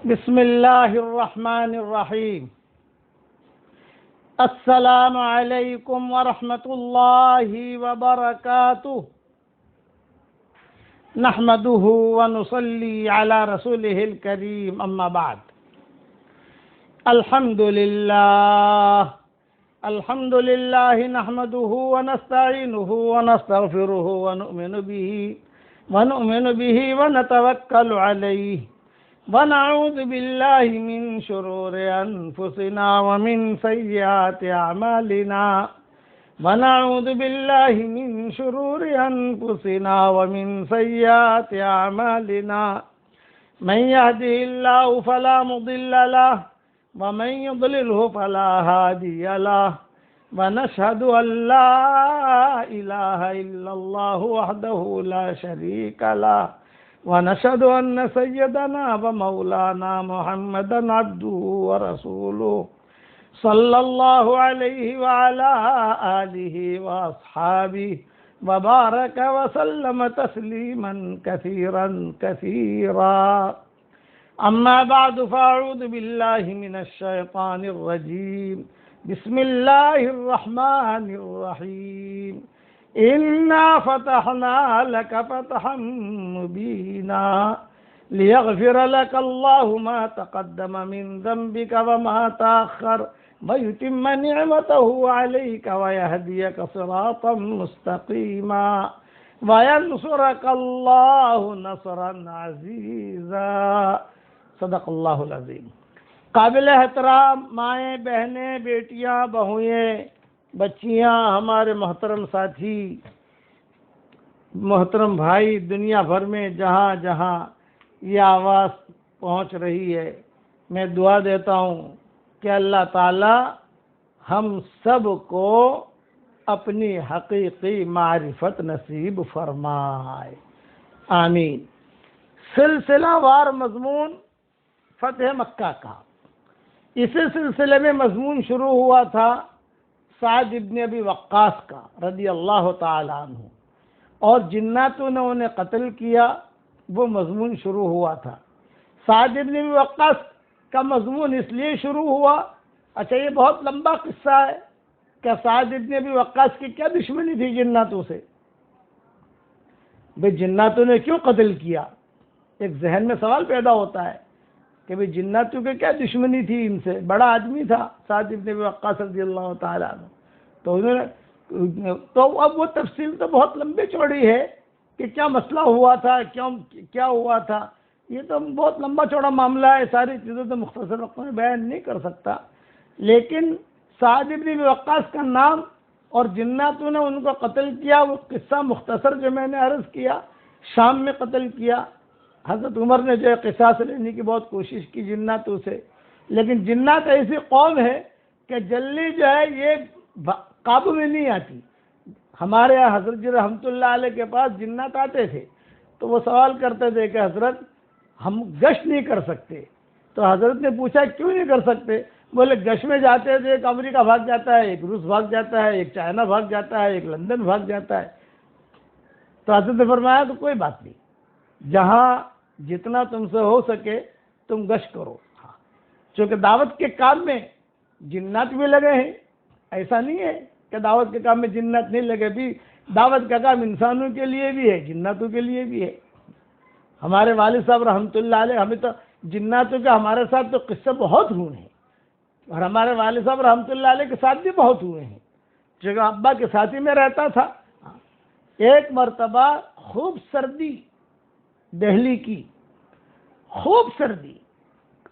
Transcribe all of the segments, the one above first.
بسم الله الرحمن الرحيم. السلام عليكم ورحمة الله وبركاته. نحمده ونصلي على رسوله الكريم، أما بعد. الحمد لله نحمده ونستعينه ونستغفره ونؤمن به ونتوكل عليه، ونعوذ بالله من شرور أنفسنا ومن سيئات أعمالنا من يهده الله فلا مضل له ومن يضلله فلا هادي له، ونشهد أن لا إله إلا الله وحده لا شريك له، ونشهد أن سيدنا ومولانا محمدا عبده ورسوله صلى الله عليه وعلى آله وأصحابه وبارك وسلم تسليما كثيرا كثيرا. أما بعد، فأعوذ بالله من الشيطان الرجيم. بسم الله الرحمن الرحيم. إنا فتحنا لك فتحا مبينا ليغفر لك الله ما تقدم من ذنبك وما تأخر ويتم نعمته عليك ويهديك صراطا مستقيما وينصرك الله نصرا عزيزا. صدق اللہ العظیم. قابل احترام مائیں، بہنیں، بیٹیاں، بہوئیں، بچیاں، ہمارے محترم ساتھی، محترم بھائی، دنیا بھر میں جہاں جہاں یہ آواز پہنچ رہی ہے، میں دعا دیتا ہوں کہ اللہ تعالی ہم سب کو اپنی حقیقی معرفت نصیب فرمائے، آمین. سلسلہ وار مضمون فتح مکہ کا. اسی سلسلے میں مضمون شروع ہوا تھا سعد ابن ابی وقاص کا رضی اللہ تعالی عنہ، اور جناتوں نے انہیں قتل کیا، وہ مضمون شروع ہوا تھا. سعد ابن ابی وقاص کا مضمون اس لیے شروع ہوا، اچھا یہ بہت لمبا قصہ ہے کہ سعد ابن ابی وقاص کی کیا دشمنی تھی جناتوں سے، بھئی جناتوں نے کیوں قتل کیا. ایک ذہن میں سوال پیدا ہوتا ہے کہ بھئی جناتوں کی کیا دشمنی تھی ان سے. بڑا آدمی تھا سعد ابن ابی وقاص رضی اللہ تعالی عنہ. تو اب وہ تفصیل تو بہت لمبی چوڑی ہے کہ کیا مسئلہ ہوا تھا، کیا ہوا تھا. یہ تو بہت لمبا چوڑا معاملہ ہے، ساری چیزیں تو مختصر وقت میں بیان نہیں کر سکتا. لیکن سعد ابن ابی وقاص کا نام اور جناتوں نے ان کو قتل کیا، وہ قصہ مختصر جو میں نے عرض کیا، شام میں قتل کیا. حضرت عمر نے جو ہے قصاص لینے کی بہت کوشش کی جناتوں سے، لیکن جنات ایسی قوم ہے کہ جلدی جو ہے یہ قابو میں نہیں آتی. ہمارے یہاں حضرت جی رحمۃ اللہ علیہ کے پاس جنات آتے تھے تو وہ سوال کرتے تھے کہ حضرت ہم گشت نہیں کر سکتے. تو حضرت نے پوچھا کیوں نہیں کر سکتے؟ بولے گشت میں جاتے تھے، ایک امریکہ بھاگ جاتا ہے، ایک روس بھاگ جاتا ہے، ایک چائنا بھاگ جاتا ہے، ایک لندن بھاگ جاتا ہے. تو حضرت نے فرمایا تو کوئی بات نہیں، جہاں جتنا تم سے ہو سکے تم گشت کرو. چونکہ دعوت کے کام میں جنات بھی لگے ہیں، ایسا نہیں ہے کہ دعوت کے کام میں جنات نہیں لگے. بھی دعوت کا کام انسانوں کے لیے بھی ہے، جناتوں کے لیے بھی ہے. ہمارے والد صاحب رحمۃ اللہ علیہ، ہمیں تو جناتوں کے ہمارے ساتھ تو قصے بہت ہوئے ہیں، اور ہمارے والد صاحب رحمۃ اللہ علیہ کے ساتھ بھی بہت ہوئے ہیں. جگہ ابا کے ساتھی میں رہتا تھا. ایک مرتبہ خوب سردی، دہلی کی خوب سردی،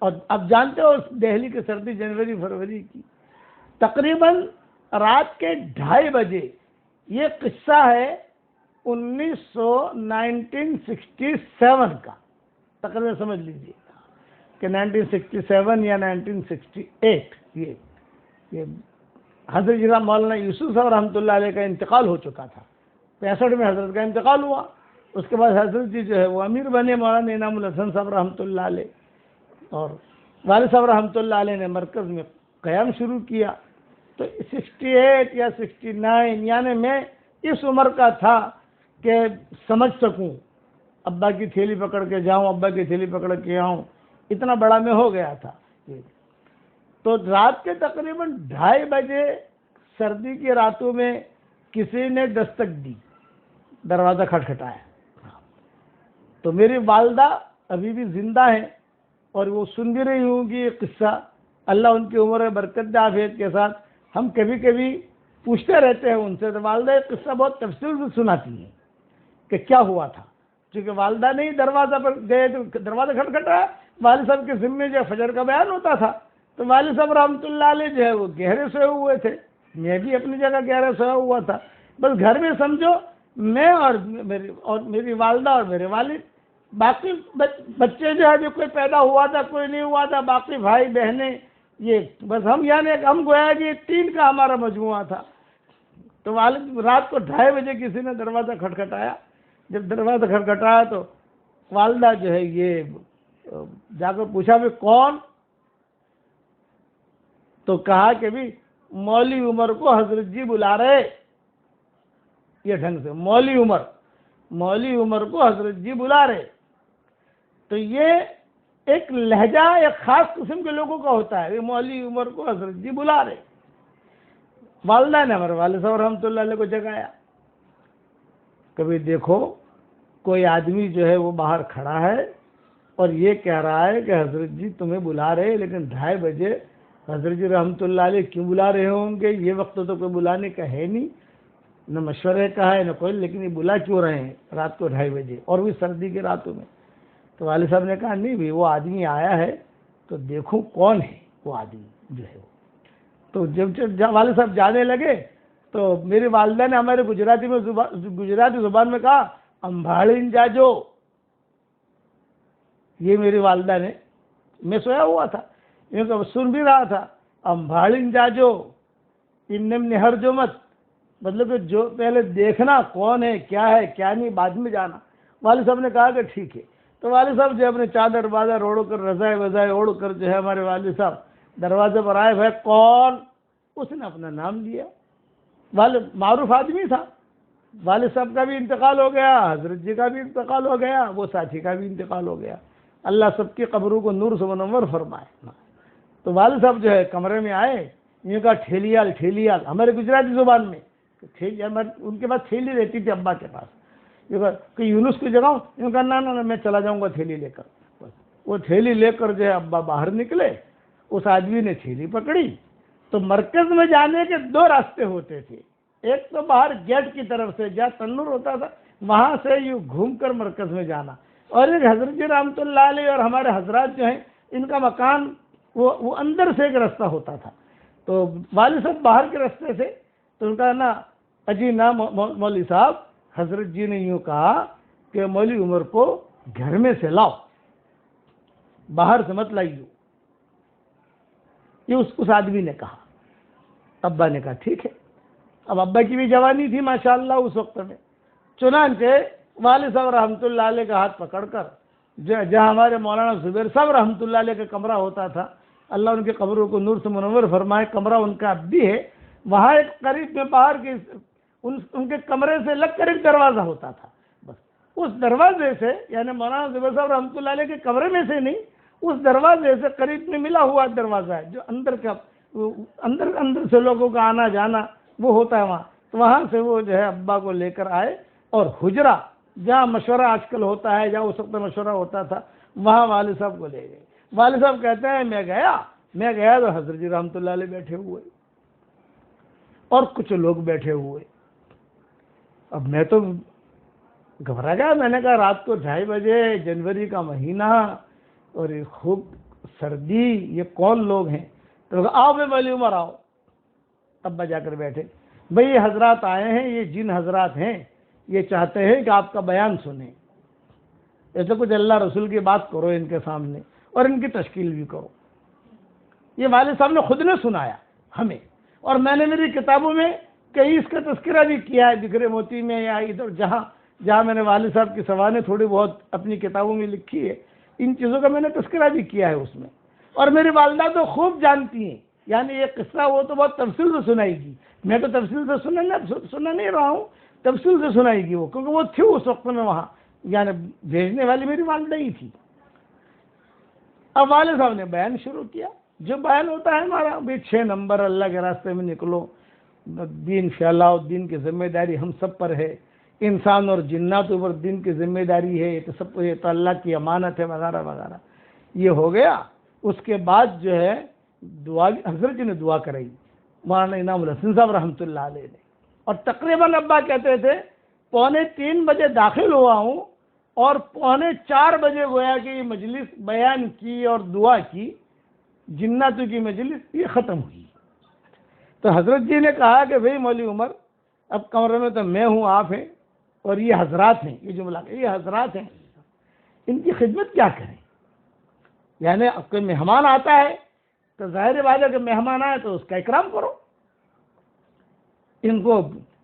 اور اب جانتے ہو دہلی کی سردی جنوری فروری کی، تقریباً رات کے 2:30 بجے. یہ قصہ ہے 1967 کا، تقریباً سمجھ لیجیے کہ 1967 یا 1968. یہ حضرت جناب مولانا یوسف صاحب رحمۃ اللہ علیہ کا انتقال ہو چکا تھا. 65 میں حضرت کا انتقال ہوا. اس کے بعد حضرت جی جو ہے وہ امیر بنے مولانا انعام الحسن صاحب رحمۃ اللہ علیہ، اور والد صاحب رحمۃ اللہ علیہ نے مرکز میں قیام شروع کیا. تو 68 یا 69، یعنی میں اس عمر کا تھا کہ سمجھ سکوں، ابا کی تھیلی پکڑ کے جاؤں، ابا کی تھیلی پکڑ کے آؤں، اتنا بڑا میں ہو گیا تھا۔ تو رات کے تقریباً 2:30 بجے سردی کی راتوں میں کسی نے دستک دی، دروازہ کھٹکھٹایا، تو میری والدہ ابھی بھی زندہ ہیں اور وہ سن بھی رہی ہوں گی یہ قصہ، اللہ ان کی عمر میں برکت دے عافیت کے ساتھ۔ ہم کبھی کبھی پوچھتے رہتے ہیں ان سے، تو والدہ یہ قصہ بہت تفصیل سے سناتی ہیں کہ کیا ہوا تھا، کیونکہ والدہ نہیں دروازہ پر گئے تو دروازہ کھٹکھٹایا، والد صاحب کے ذمے جو فجر کا بیان ہوتا تھا، تو والد صاحب رحمۃ اللہ علیہ جو ہے وہ گہرے سوئے ہوئے تھے، میں بھی اپنی جگہ گہرے سویا ہوا تھا، بس گھر میں سمجھو میں اور میری والدہ اور میرے والد، باقی بچے جو ہے جو کوئی پیدا ہوا تھا کوئی نہیں ہوا تھا، باقی بھائی بہنیں، یہ بس ہم یعنی ہم گویا کہ 3 کا ہمارا مجموعہ تھا۔ تو والد رات کو 2:30 بجے کسی نے دروازہ کھٹکھٹایا، جب دروازہ کھٹکھٹایا تو والدہ جو ہے یہ جا کر پوچھا بھی کون، تو کہا کہ بھی مولوی عمر کو حضرت جی بلا رہے، یہ ڈھنگ سے مولوی عمر کو حضرت جی بلا رہے۔ تو یہ ایک لہجہ ایک خاص قسم کے لوگوں کا ہوتا ہے، یہ مولوی عمر کو حضرت جی بلا رہے۔ والدہ نے ہمارے والد صاحب رحمۃ اللہ علیہ کو جگایا، کبھی دیکھو کوئی آدمی جو ہے وہ باہر کھڑا ہے اور یہ کہہ رہا ہے کہ حضرت جی تمہیں بلا رہے، لیکن 2:30 بجے حضرت جی رحمۃ اللہ علیہ کیوں بلا رہے ہوں گے؟ یہ وقت تو کوئی بلانے کا ہے نہیں، نہ مشورے کا ہے نہ کوئی، لیکن یہ بلا کیوں رہے ہیں رات کو 2:30 بجے اور بھی سردی کی راتوں میں؟ تو والد صاحب نے کہا نہیں بھی وہ آدمی آیا ہے تو دیکھوں کون ہے وہ آدمی جو ہے وہ۔ تو جب والد صاحب جانے لگے تو میری والدہ نے ہمارے گجراتی زبان میں کہا امبھاڑین جاجو، یہ میری والدہ نے، میں سویا ہوا تھا سن بھی رہا تھا، امبھاڑین جاجو انم نہر جو مت، مطلب کہ جو پہلے دیکھنا کون ہے کیا نہیں، بعد میں جانا۔ والد صاحب نے کہا کہ ٹھیک ہے۔ تو والد صاحب جو اپنے چادر بادر اوڑھ کر رضائے وضائے اوڑھ کر جو ہے ہمارے والد صاحب دروازے پر آئے، بھائی کون؟ اس نے اپنا نام لیا، والد معروف آدمی تھا، والد صاحب کا بھی انتقال ہو گیا، حضرت جی کا بھی انتقال ہو گیا، وہ ساتھی کا بھی انتقال ہو گیا، اللہ سب کی قبروں کو نور سے منور فرمائے۔ تو والد صاحب جو ہے کمرے میں آئے، یہ کہا ٹھیلیال ہمارے گجراتی زبان میں، ان کے پاس تھیلی رہتی تھی ابا کے پاس، یہ کہا کہ یونس کی جگہ یہ کہا نہ میں چلا جاؤں گا تھیلی لے کر۔ وہ تھیلی لے کر جو ہے ابا باہر نکلے، اس آدمی نے تھیلی پکڑی۔ تو مرکز میں جانے کے 2 راستے ہوتے تھے، ایک تو باہر گیٹ کی طرف سے جہاں تنور ہوتا تھا وہاں سے یوں گھوم کر مرکز میں جانا، اور ایک حضرت جی رحمۃ اللہ علیہ اور ہمارے حضرات جو ہیں ان کا مکان وہ اندر سے ایک راستہ ہوتا تھا۔ تو والد صاحب باہر کے راستے سے، تو ان کا نا اجی نا مولوی صاحب، حضرت جی نے یوں کہا کہ مولوی عمر کو گھر میں سے لاؤ، باہر سے مت لائیو، یہ اس آدمی نے کہا۔ ابا نے کہا ٹھیک ہے، اب ابا کی بھی جوانی تھی ماشاءاللہ اس وقت میں، چنانچہ والد صاحب رحمۃ اللہ علیہ کا ہاتھ پکڑ کر جہاں ہمارے مولانا زبیر صاحب رحمۃ اللہ علیہ کا کمرہ ہوتا تھا، اللہ ان کی قبروں کو نور سے منور فرمائے، کمرہ ان کا اب بھی ہے، وہاں ایک قریب میں باہر کے ان کے کمرے سے لگ کر ایک دروازہ ہوتا تھا، بس اس دروازے سے، یعنی مولانا زبیر صاحب رحمۃ اللہ علیہ کے کمرے میں سے نہیں، اس دروازے سے قریب میں ملا ہوا دروازہ ہے جو اندر سے لوگوں کا آنا جانا وہ ہوتا ہے وہاں، تو وہاں سے وہ جو ہے ابا کو لے کر آئے، اور حجرہ جہاں مشورہ آج کل ہوتا ہے، جہاں اس وقت مشورہ ہوتا تھا، وہاں والد صاحب کو لے گئے۔ والد صاحب کہتے ہیں میں گیا تو حضرت جی رحمۃ اللہ علیہ بیٹھے ہوئے اور کچھ لوگ بیٹھے ہوئے۔ اب میں تو گھبرا گیا، میں نے کہا رات کو 2:30 بجے، جنوری کا مہینہ اور یہ خوب سردی، یہ کون لوگ ہیں؟ تو آؤ بے مولوی عمر آؤ۔ ابا جا کر بیٹھے، بھئی یہ حضرات آئے ہیں، یہ جن حضرات ہیں، یہ چاہتے ہیں کہ آپ کا بیان سنیں، ایسے کچھ اللہ رسول کی بات کرو ان کے سامنے اور ان کی تشکیل بھی کرو۔ یہ والد صاحب نے خود نے سنایا ہمیں، اور میں نے میری کتابوں میں کئی اس کا تذکرہ بھی کیا ہے، بکھرے موتی میں یا ادھر جہاں میں نے والد صاحب کی سوانح تھوڑی بہت اپنی کتابوں میں لکھی ہے، ان چیزوں کا میں نے تذکرہ بھی کیا ہے اس میں، اور میری والدہ تو خوب جانتی ہیں، یعنی یہ قصہ وہ تو بہت تفصیل سے سنائے گی، میں تو تفصیل سے سنا نہیں رہا ہوں، تفصیل سے سنائے گی وہ، کیونکہ وہ تھی اس وقت میں وہاں، یعنی بھیجنے والی میری والدہ ہی تھی۔ اب والد صاحب نے بیان شروع کیا، جو بیان ہوتا ہے ہمارا بھی 6 نمبر، اللہ کے راستے میں نکلو، دین پھیلاؤ، دین کی ذمہ داری ہم سب پر ہے، انسان اور جنات پر دین کی ذمہ داری ہے، یہ تو سب کو، یہ تو اللہ کی امانت ہے، وغیرہ وغیرہ. یہ ہو گیا. اس کے بعد جو ہے دعا، حضرت جی نے دعا کرائی مولانا انعام الحسن صاحب رحمۃ اللہ علیہ نے، اور تقریباً ابا کہتے تھے 2:45 بجے داخل ہوا ہوں اور 3:45 بجے گویا کہ یہ مجلس بیان کی اور دعا کی، جناتوں کی مجلس یہ ختم ہوئی. تو حضرت جی نے کہا کہ بھئی مولوی عمر، اب کمرے میں تو میں ہوں، آپ ہیں، اور یہ حضرات ہیں، یہ جملہ یہ حضرات ہیں، ان کی خدمت کیا کریں؟ یعنی اب کوئی مہمان آتا ہے تو ظاہر بات ہے کہ مہمان آئے تو اس کا اکرام کرو. ان کو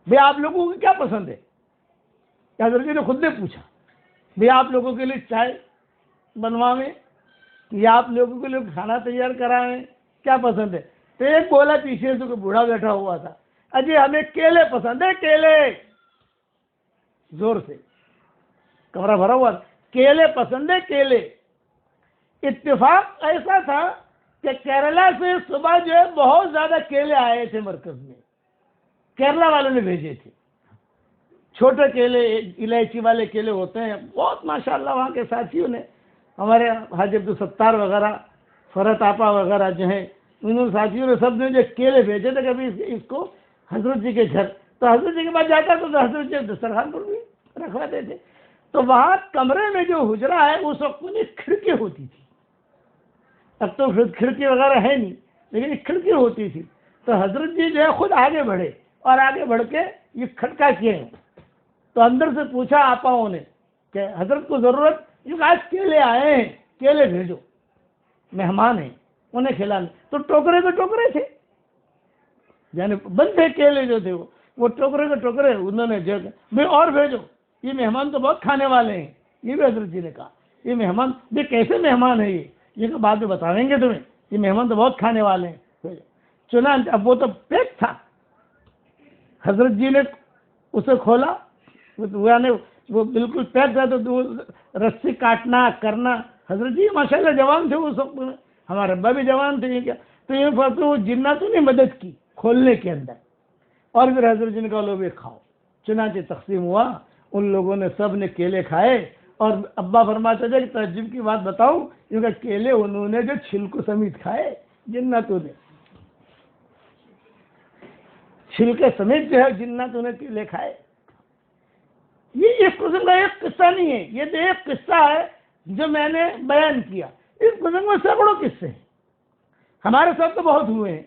بھئی آپ لوگوں کو کیا پسند ہے؟ حضرت جی نے خود نے پوچھا، بھئی آپ لوگوں کے لیے چائے بنواویں یا آپ لوگوں کے لیے کھانا تیار کرائیں، کیا پسند ہے؟ تو ایک بولا پیچھے سے کوئی بوڑھا بیٹھا ہوا تھا، اجی ہمیں کیلے پسند ہے، کیلے. زور سے کمرہ بھرا ہوا تھا، کیلے پسند ہے، کیلے. اتفاق ایسا تھا کہ کیرلا سے صبح جو ہے بہت زیادہ کیلے آئے تھے مرکز میں، کیرلا والوں نے بھیجے تھے. چھوٹے کیلے، الائچی والے کیلے ہوتے ہیں بہت، ماشاءاللہ وہاں کے ساتھیوں نے، ہمارے حاجی عبدالستار وغیرہ، فرت آپا وغیرہ جو ہیں، انہوں ساتھیوں نے سب نے جو کیلے بھیجے تھے کبھی اس کو حضرت جی کے گھر. تو حضرت جی کے پاس جاتا تو حضرت جی دسترخوان پر بھی رکھواتے تھے. تو وہاں کمرے میں جو حجرہ ہے اس وقت میں کھڑکی ہوتی تھی، اب تو کھڑکی وغیرہ ہے نہیں، لیکن ایک کھڑکی ہوتی تھی. تو حضرت جی جو ہے خود آگے بڑھے اور آگے بڑھ کے یہ کھٹکا کیے ہیں. تو اندر سے پوچھا آپاؤں نے کہ حضرت کو ضرورت، یہ آج کیلے آئے ہیں، کیلے بھیجو، مہمان ہیں انہیں کھلانے. تو ٹوکرے کے ٹوکرے تھے، یعنی بندے کیلے جو تھے وہ ٹوکرے کے ٹوکرے انہوں نے جو میں اور بھیجو، یہ مہمان تو بہت کھانے والے ہیں. یہ بھی حضرت جی نے کہا یہ مہمان، یہ کیسے مہمان ہے، یہ کہ بعد میں بتائیں گے تمہیں، یہ مہمان تو بہت کھانے والے ہیں. چنانچہ اب وہ تو پیک تھا، حضرت جی نے اسے کھولا، وہ بالکل پیک تھا. تو رسی کاٹنا کرنا، حضرت جی ماشاءاللہ جوان تھے اس وقت میں، ہمارے ابا بھی جوان تھے. تو یہ وہ جناتوں نے مدد کی کھولنے کے اندر، اور پھر حضرت جی نے کہا لو بھی کھاؤ. چنانچہ تقسیم ہوا، ان لوگوں نے سب نے کیلے کھائے. اور ابا فرماتے تھے کہ تعجب کی بات بتاؤں، کیونکہ کیلے انہوں نے جو چھلکوں سمیت کھائے، جناتوں نے چھلکے سمیت جو ہے جناتوں نے کیلے کھائے. یہ اس قسم کا ایک قصہ نہیں ہے، یہ تو ایک قصہ ہے جو میں نے بیان کیا. اس قسم میں سینکڑوں قصے ہیں، ہمارے ساتھ تو بہت ہوئے ہیں.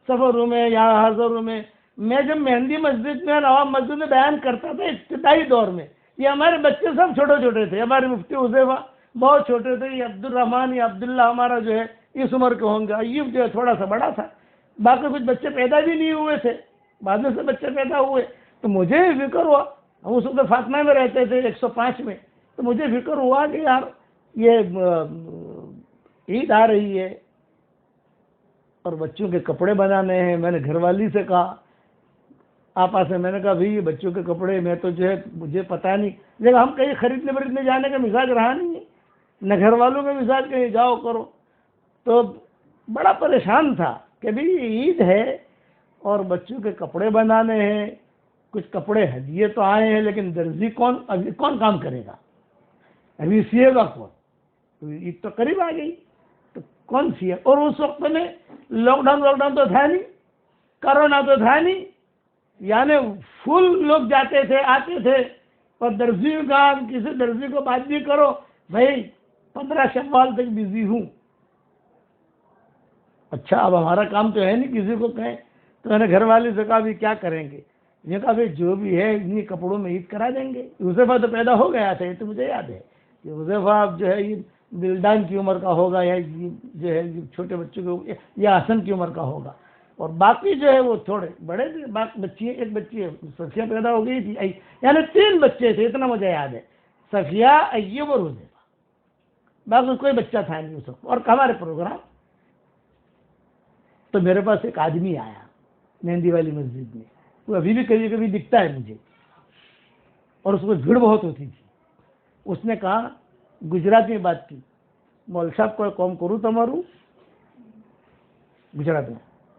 سفروں میں یا حضروں میں، میں جب مہندی مسجد میں، نواب مسجد میں بیان کرتا تھا ابتدائی دور میں، یہ ہمارے بچے سب چھوٹے چھوٹے تھے. ہمارے مفتی حذیفہ بہت چھوٹے تھے، یہ عبدالرحمان یا عبداللہ ہمارا جو ہے اس عمر کے ہوں گے، ایوب جو ہے تھوڑا سا بڑا تھا، باقی کچھ بچے پیدا بھی نہیں ہوئے تھے، بعد میں سے بچے پیدا ہوئے. تو مجھے فکر ہوا، ہم اس وقت فاطمہ میں رہتے تھے 105 میں، تو مجھے فکر ہوا کہ یار یہ عید آ رہی ہے اور بچوں کے کپڑے بنانے ہیں. میں نے گھر والی سے کہا، آپا سے میں نے کہا بھئی یہ بچوں کے کپڑے، میں تو جو ہے مجھے پتہ نہیں، لیکن ہم کہیں خریدنے جانے کا مزاج رہا نہیں ہے، نہ گھر والوں کا مزاج کہیں جاؤ کرو. تو بڑا پریشان تھا کہ بھئی عید ہے اور بچوں کے کپڑے بنانے ہیں، کچھ کپڑے ہدیے تو آئے ہیں، لیکن درزی ابھی کون کام کرے گا، ابھی سیے گا کون؟ تو عید تو قریب آ گئی، تو کون سی ہے؟ اور اس وقت میں لاک ڈاؤن تو تھا نہیں، کرونا تو تھا نہیں، یعنی فل لوگ جاتے تھے آتے تھے. اور درزی کا کسی درزی کو بات بھی کرو، بھائی 15 شوال تک بزی ہوں. اچھا اب ہمارا کام تو ہے نہیں کسی کو کہیں. تو میں نے گھر والے سے کہا بھی کیا کریں گے؟ یہ کہا بھائی جو بھی ہے انہیں کپڑوں میں عید کرا دیں گے. حذیفہ تو پیدا ہو گیا تھا، یہ تو مجھے یاد ہے کہ حذیفہ جو ہے یہ بلدان کی عمر کا ہوگا، یا جو ہے چھوٹے بچوں کے، یا حسن کی عمر کا ہوگا، اور باقی جو ہے وہ تھوڑے بڑے تھے. بچی ایک بچی صفیہ پیدا ہو گئی تھی، یعنی 3 بچے تھے، اتنا مجھے یاد ہے، صفیہ، ایوب اور حذیفہ، باقی کوئی بچہ تھا نہیں اس وقت. اور ہمارے پروگرام، تو میرے پاس ایک آدمی آیا مہندی والی مسجد میں، وہ ابھی بھی کبھی کبھی دکھتا ہے مجھے، اور اس کو بھیڑ بہت ہوتی تھی. اس نے کہا، گجراتی میں بات کی، મૌલવી સાહેબ કોઈ કામ કરું તમારું? ગુજરાતમાં.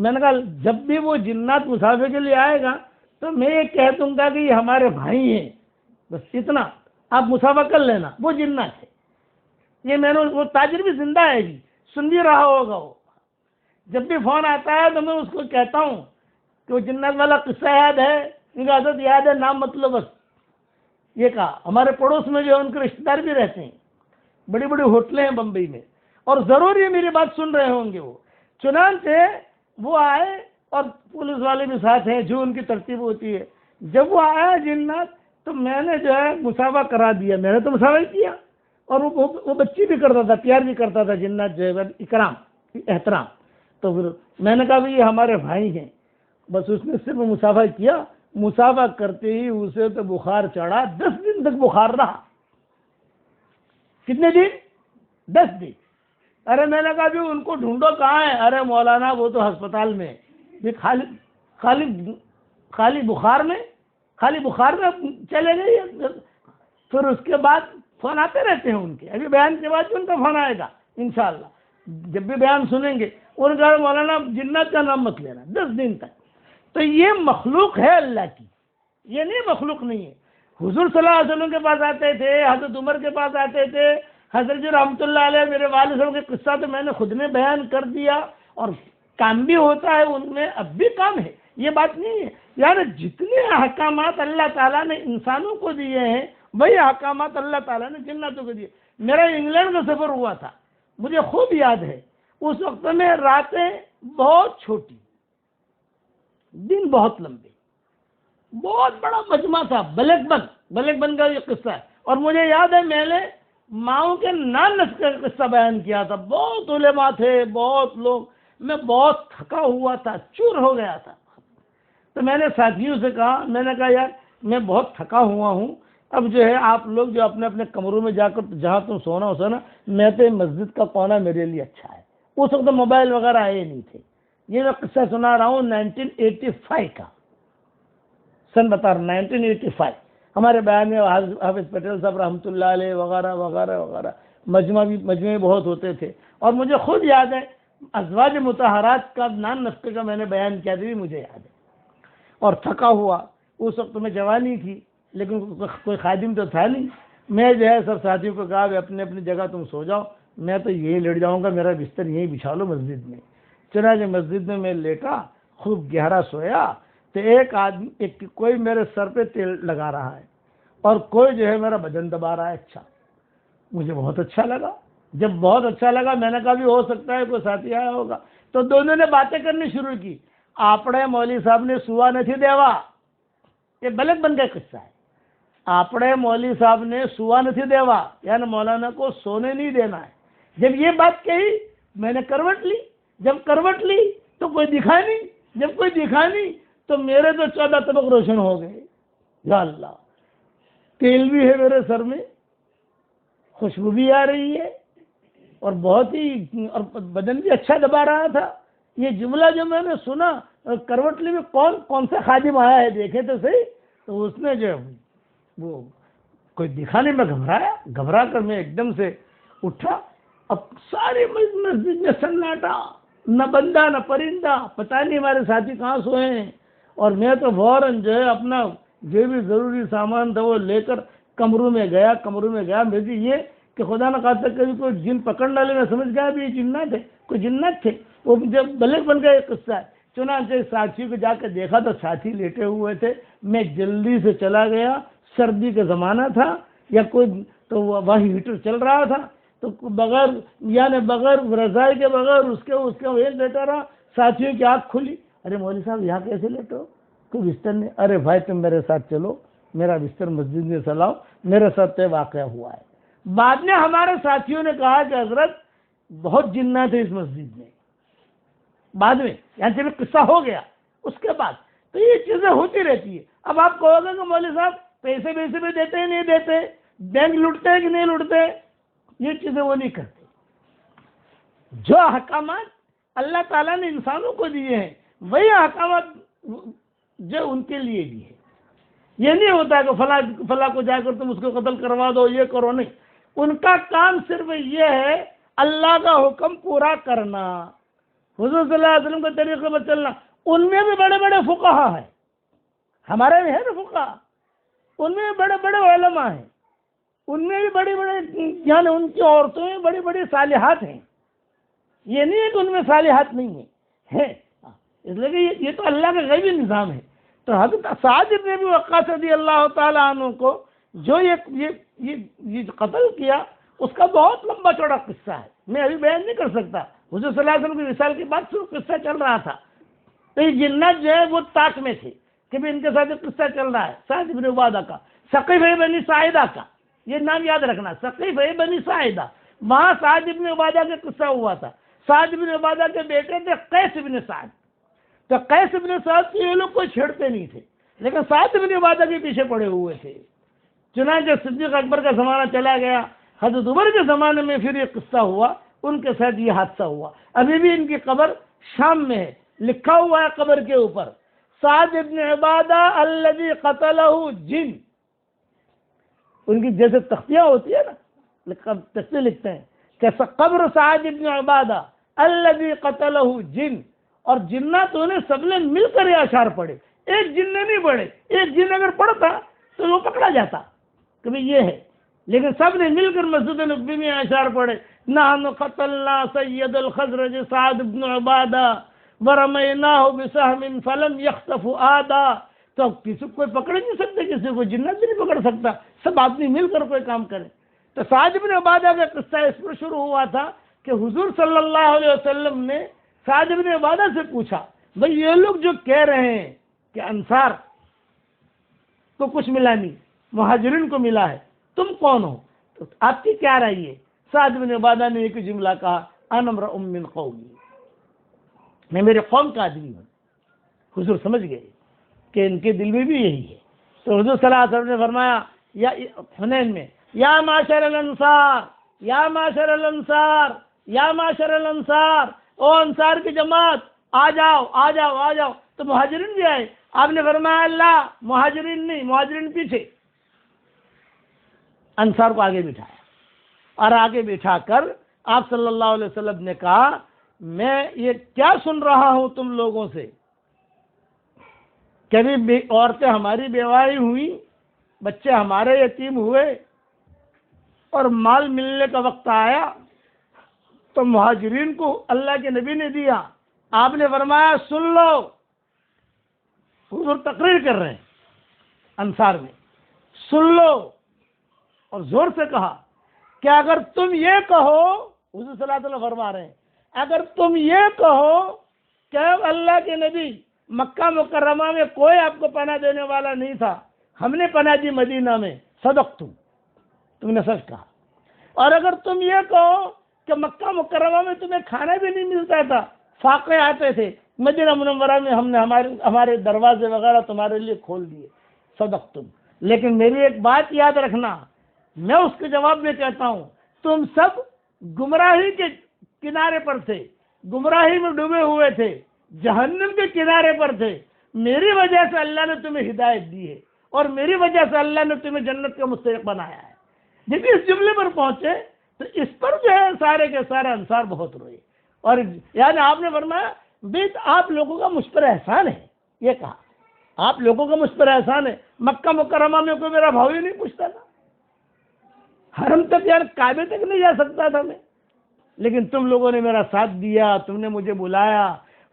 میں نے کہا جب بھی وہ جنات مسافر کے لیے آئے گا تو میں یہ کہہ دوں گا کہ یہ ہمارے بھائی ہیں، بس اتنا آپ مسافہ کر لینا، وہ جنات ہے۔ یہ میں نے وہ تاجر بھی زندہ ہے جی، سن بھی رہا ہوگا وہ، جب بھی فون آتا ہے تو میں اس کو کہتا ہوں کہ وہ جنات والا قصہ یاد ہے، ان کا حضرت یاد ہے، نام مطلب بس یہ کہا۔ ہمارے پڑوس میں جو ہے ان کے رشتے دار بھی رہتے ہیں، بڑی بڑی ہوٹلیں ہیں بمبئی میں، اور ضرور یہ میری بات سن رہے ہوں گے وہ۔ چنانچہ وہ آئے اور پولیس والے بھی ساتھ ہیں، جو ان کی ترتیب ہوتی ہے۔ جب وہ آیا جنات تو میں نے جو ہے مسافہ کرا دیا، میں نے تو مسافہ ہی کیا، اور وہ بچی بھی کرتا تھا، پیار بھی کرتا تھا جنات جو ہے، اکرام احترام۔ تو پھر میں نے کہا بھی یہ ہمارے بھائی ہیں، بس اس نے صرف مسافہ کیا، مسافہ کرتے ہی اسے تو بخار چڑھا، 10 دن تک بخار رہا۔ کتنے دن؟ 10 دن۔ ارے میں نے کہا بھی ان کو ڈھونڈو کہاں ہے؟ ارے مولانا وہ تو ہسپتال میں، یہ خالی بخار میں چلے گئے۔ پھر اس کے بعد فون آتے رہتے ہیں ان کے، ابھی بیان کے بعد ان کا فون آئے گا انشاءاللہ، جب بھی بیان سنیں گے۔ ان کا مولانا جنات کا نام مت لینا 10 دن تک۔ تو یہ مخلوق ہے اللہ کی، یہ نہیں مخلوق نہیں ہے۔ حضور صلی اللہ علیہ وسلم کے پاس آتے تھے، حضرت عمر کے پاس آتے تھے، حضرت جی رحمۃ اللہ علیہ، میرے والد صاحب کے قصہ تو میں نے خود نے بیان کر دیا، اور کام بھی ہوتا ہے ان میں، اب بھی کام ہے، یہ بات نہیں ہے۔ یعنی جتنے احکامات اللہ تعالیٰ نے انسانوں کو دیے ہیں وہی احکامات اللہ تعالیٰ نے جناتوں کو دیے۔ میرا انگلینڈ کا سفر ہوا تھا، مجھے خوب یاد ہے، اس وقت میں راتیں بہت چھوٹی، دن بہت لمبے، بہت بڑا مجمع تھا، بلیک بن کا یہ قصہ ہے۔ اور مجھے یاد ہے میں نے ماؤں کے نان نسخے کا قصہ بیان کیا تھا، بہت علماء تھے، بہت لوگ، میں بہت تھکا ہوا تھا، چور ہو گیا تھا۔ تو میں نے ساتھیوں سے کہا، میں نے کہا یار میں بہت تھکا ہوا ہوں، اب جو ہے آپ لوگ جو اپنے اپنے کمروں میں جا کر جہاں تم سونا ہو سونا، میں تو مسجد کا کونا میرے لیے اچھا ہے۔ اس وقت موبائل وغیرہ آئے نہیں تھے۔ یہ میں قصہ سنا رہا ہوں 1985 کا، سن بتا رہا 1985۔ ہمارے بیان میں حافظ پٹیل صاحب رحمۃ اللہ علیہ وغیرہ وغیرہ وغیرہ مجمع بہت ہوتے تھے، اور مجھے خود یاد ہے ازواج مطہرات کا نان نسخے کا میں نے بیان کیا تھا، مجھے یاد ہے۔ اور تھکا ہوا، اس وقت میں جوانی تھی لیکن کوئی خادم تو تھا نہیں، میں جو ہے سب ساتھیوں کو کہا اپنے اپنی جگہ تم سو جاؤ، میں تو یہی لیٹ جاؤں گا، میرا بستر یہیں بچھا لو مسجد میں۔ چنانچہ مسجد میں میں لیٹا، خوب گہرا سویا، تو ایک آدمی کوئی میرے سر پہ تیل لگا رہا ہے اور کوئی جو ہے میرا بدن دبا رہا ہے۔ اچھا، مجھے بہت اچھا لگا۔ جب بہت اچھا لگا میں نے کہا بھی ہو سکتا ہے کوئی ساتھی آیا ہوگا، تو دونوں نے باتیں کرنی شروع کی۔ آپڑے مولوی صاحب نے سوا نہیں دیوا، یہ بلک بن کا قصہ ہے۔ آپڑے مولوی صاحب نے سوا نہیں دیوا، یعنی مولانا کو سونے نہیں دینا ہے۔ جب یہ بات کہی میں نے کروٹ لی، جب کروٹ لی تو کوئی دکھا نہیں، جب کوئی دکھا نہیں تو میرے تو 14 طبق روشن ہو گئے۔ یا اللہ، تیل بھی ہے میرے سر میں، خوشبو بھی آ رہی ہے، اور بہت ہی، اور بدن بھی اچھا دبا رہا تھا۔ یہ جملہ جو میں نے سنا، کروٹ لی میں کون سا خادم آیا ہے دیکھے تو صحیح، تو اس نے جو وہ کوئی دکھا نہیں، میں گھبرا کر میں ایک دم سے اٹھا۔ اب ساری مسجد میں سناٹا، نہ بندہ نہ پرندہ، پتہ نہیں ہمارے ساتھی کہاں سوئے ہیں، اور میں تو فوراً جو ہے اپنا جو بھی ضروری سامان تھا وہ لے کر کمروں میں گیا۔ میری یہ کہ خدا نہ خواستہ کبھی کوئی جن پکڑ ڈالے، میں سمجھ گیا بھی یہ جنات ہے، کوئی جنات تھے، وہ جب بلک بن کا ایک قصہ ہے۔ چنانچہ ساتھی کو جا کے دیکھا تو ساتھی لیٹے ہوئے تھے، میں جلدی سے چلا گیا، سردی کا زمانہ تھا، یا کوئی تو وہی ہیٹر چل رہا تھا، تو بغیر رضائی کے بغیر اس کے ایک لیٹا رہا، ساتھیوں کی آنکھ کھلی، ارے مولوی صاحب یہاں کیسے لیٹے ہو؟ کوئی بستر نہیں؟ ارے بھائی تم میرے ساتھ چلو، میرا بستر مسجد میں چلاؤ، میرے ساتھ طے واقعہ ہوا ہے۔ بعد میں ہمارے ساتھیوں نے کہا کہ حضرت بہت جنات ہیں اس مسجد میں، بعد میں یہاں سے بھی قصہ ہو گیا۔ اس کے بعد تو یہ چیزیں ہوتی رہتی ہے۔ اب آپ کہو گے کہ مولوی صاحب پیسے بھی دیتے ہیں نہیں دیتے، بینک لوٹتے ہیں کہ نہیں لوٹتے، یہ چیزیں وہ نہیں کرتے۔ جو احکامات اللہ تعالیٰ نے انسانوں کو دیے ہیں وہی احکامات جو ان کے لیے بھی ہے۔ یہ نہیں ہوتا کہ فلاں کو جا کر تم اس کو قتل کروا دو، یہ کرو، نہیں۔ ان کا کام صرف یہ ہے اللہ کا حکم پورا کرنا، حضور صلی اللہ علیہ وسلم کے طریقے پر چلنا. ان میں بھی بڑے بڑے فقہا ہیں، ہمارے میں ہے نا فقہا، ان میں بھی بڑے بڑے علماء ہیں، ان میں بھی بڑی بڑے یعنی ان کی عورتوں میں بڑی بڑی صالحات ہیں. یہ نہیں ہے کہ ان میں صالحات نہیں ہیں، اس لیے کہ یہ تو اللہ کا غیبی نظام ہے. تو حضرت سعد بن ابی وقاص رضی اللہ تعالیٰ عنہ کو جو یہ قتل کیا، اس کا بہت لمبا چوڑا قصہ ہے، میں ابھی بیان نہیں کر سکتا. حضور صلی اللہ علیہ وسلم کی وصال کے بعد صرف قصہ چل رہا تھا. تو یہ جنات جو ہے وہ طاق میں تھے کہ بھی ان کے ساتھ قصہ چل رہا ہے سعد بن عبادہ کا، ثقیفہ بنی ساعدہ کا. یہ نام یاد رکھنا، ثقیفہ بنی ساعدہ. وہاں سعد بن عبادہ کا قصہ ہوا تھا. سعد بن عبادہ کے بیٹے تھے قیس بن سعد. تو قیس بن سعد کو یہ لوگ کوئی چھیڑتے نہیں تھے، لیکن سعد بن عبادہ کے پیچھے پڑے ہوئے تھے. چنانچہ صدیق اکبر کا زمانہ چلا گیا، حضرت عمر کے زمانے میں پھر یہ قصہ ہوا، ان کے ساتھ یہ حادثہ ہوا. ابھی بھی ان کی قبر شام میں ہے، لکھا ہوا ہے قبر کے اوپر سعد بن عبادہ الذی قتلہ جن. ان کی جیسے تختیاں ہوتی ہے نا، تختیاں لکھتے ہیں کہ قبر سعد بن عبادہ الذی قتلہ جن. اور جناتوں نے سب نے مل کر یہ اشعار پڑھے، ایک جن نے نہیں پڑھے. ایک جن اگر پڑھتا تو وہ پکڑا جاتا کہ بھئی یہ ہے، لیکن سب نے مل کر مسجد نبوی میں اشعار پڑھے. نحن قتلنا سید الخزرج سعد بن عبادہ ورمیناہ بسہم فلم یخطف آدا. تو کسی کو پکڑ نہیں سکتے، کسی کو جنت بھی نہیں پکڑ سکتا، سب آدمی مل کر کوئی کام کرے. تو سعد بن عبادہ کا قصہ اس پر شروع ہوا تھا کہ حضور صلی اللہ علیہ وسلم نے سعد بن عبادہ سے پوچھا، بھئی یہ لوگ جو کہہ رہے ہیں کہ انصار کو کچھ ملا نہیں، مہاجرین کو ملا ہے، تم کون ہو؟ تو آپ کی کیا رائے ہے؟ سعد بن عبادہ نے ایک جملہ کہا، انا امرؤ من قومی، میں میرے قوم کا آدمی ہوں. حضور سمجھ گئے کہ ان کے دل میں بھی یہی ہے. تو حضور صلی اللہ علیہ وسلم نے فرمایا یا حنین میں، یا معاشر الانصار، یا معاشر الانصار، یا معاشر الانصار، او انصار کی جماعت آ جاؤ آ جاؤ آ جاؤ. تو مہاجرین بھی آئے. آپ نے فرمایا اللہ، مہاجرین نہیں، مہاجرین پیچھے. انصار کو آگے بٹھایا اور آگے بٹھا کر آپ صلی اللہ علیہ وسلم نے کہا، میں یہ کیا سن رہا ہوں تم لوگوں سے، کبھی عورتیں ہماری بیوائی ہوئی، بچے ہمارے یتیم ہوئے، اور مال ملنے کا وقت آیا تو مہاجرین کو اللہ کے نبی نے دیا. آپ نے فرمایا سن لو. حضور تقریر کر رہے ہیں انصار میں، سن لو. اور زور سے کہا کہ اگر تم یہ کہو، حضور صلی اللہ علیہ وسلم فرما رہے ہیں، اگر تم یہ کہو کہ اللہ کے نبی مکہ مکرمہ میں کوئی آپ کو پناہ دینے والا نہیں تھا، ہم نے پناہ دی مدینہ میں، صدقتم، تم نے سچ کہا. اور اگر تم یہ کہو کہ مکہ مکرمہ میں تمہیں کھانا بھی نہیں ملتا تھا، فاقے آتے تھے، مدینہ منورہ میں ہم نے ہمارے دروازے وغیرہ تمہارے لیے کھول دیے، صدقتم. لیکن میری ایک بات یاد رکھنا، میں اس کے جواب میں کہتا ہوں، تم سب گمراہی کے کنارے پر تھے، گمراہی میں ڈوبے ہوئے تھے، جہنم کے کنارے پر تھے. میری وجہ سے اللہ نے تمہیں ہدایت دی ہے، اور میری وجہ سے اللہ نے تمہیں جنت کا مستحق بنایا ہے. جب اس جملے پر پہنچے تو اس پر جو ہے سارے کے سارے انصار بہت روئے. اور یعنی آپ نے فرمایا بیت آپ لوگوں کا مجھ پر احسان ہے. یہ کہا آپ لوگوں کا مجھ پر احسان ہے. مکہ مکرمہ میں کوئی میرا بھاؤ ہی نہیں پوچھتا تھا، حرم تک یار کعبے تک نہیں جا سکتا تھا میں، لیکن تم لوگوں نے میرا ساتھ دیا، تم نے مجھے بلایا،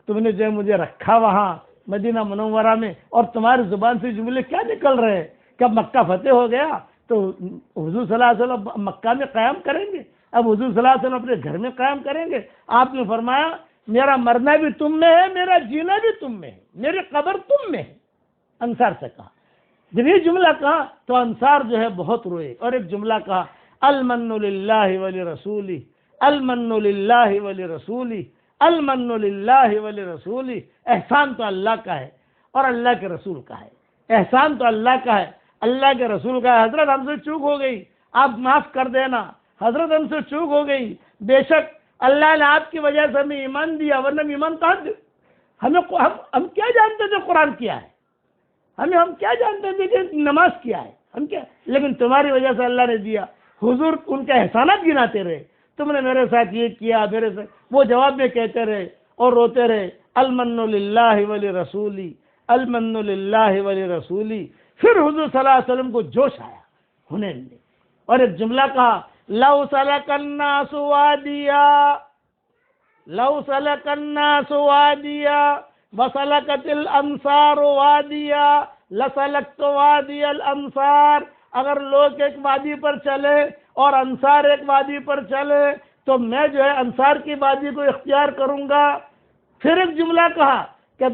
تم نے جو ہے مجھے رکھا وہاں مدینہ منورہ میں. اور تمہاری زبان سے جملے کیا نکل رہے ہیں کہ اب مکہ فتح ہو گیا تو حضور صلی اللہ علیہ وسلم مکہ میں قیام کریں گے، اب حضور صلی اللہ علیہ وسلم اپنے گھر میں قیام کریں گے. آپ نے فرمایا میرا مرنا بھی تم میں ہے، میرا جینا بھی تم میں ہے، میری قبر تم میں ہے. انصار سے کہا. جب یہ جملہ کہا تو انصار جو ہے بہت روئے. اور ایک جملہ کہا، المن للہ ولرسولہ، المن للہ ولرسولہ، المن للہ ولرسولہ. احسان تو اللہ کا ہے اور اللہ کے رسول کا ہے. احسان تو اللہ کا ہے، اللہ کے رسول کا ہے. حضرت ہم سے چوک ہو گئی، آپ معاف کر دینا. حضرت ہم سے چوک ہو گئی، بے شک اللہ نے آپ کی وجہ سے ہمیں ایمان دیا، ورنہ ہم ایمان کہاں دے. ہم کیا جانتے تھے قرآن کیا ہے، ہم کیا جانتے تھے کہ نماز کیا ہے، ہم کیا، لیکن تمہاری وجہ سے اللہ نے دیا. حضور ان کے احسانات گناتے رہے، تم نے میرے ساتھ یہ کیا، میرے ساتھ وہ جواب میں کہتے رہے. اور روتے رہے المن للہ ولی رسولی، المن للہ ولی رسولی۔ پھر حضور صلی اللہ علیہ وسلم کو جوش آیا حنین میں، اور ایک جملہ کہا لو سلک الناس وادیا، لو سلک الناس وادیا وسلکت الانصار وادیا لسلکت وادی الانصار۔ اگر لوگ ایک وادی پر چلے اور انصار ایک وادی پر چلے تو میں جو ہے انصار کی وادی کو اختیار کروں گا۔ پھر ایک جملہ کہا کہ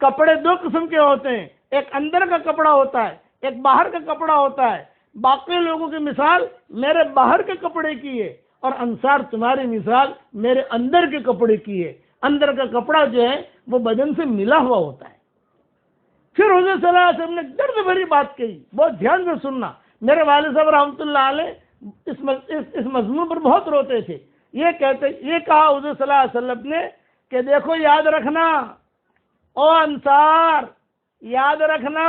کپڑے دو قسم کے ہوتے ہیں، ایک اندر کا کپڑا ہوتا ہے، ایک باہر کا کپڑا ہوتا ہے۔ باقی لوگوں کی مثال میرے باہر کے کپڑے کی ہے، اور انصار تمہاری مثال میرے اندر کے کپڑے کی ہے۔ اندر کا کپڑا جو ہے وہ بدن سے ملا ہوا ہوتا ہے۔ پھر حضور صلی اللہ علیہ وسلم نے درد بھری بات کہی، بہت دھیان سے سننا۔ میرے والد صاحب رحمۃ اللہ علیہ اس مضمون پر بہت روتے تھے۔ یہ کہا حضور صلی اللہ علیہ وسلم نے کہ دیکھو یاد رکھنا او انصار، یاد رکھنا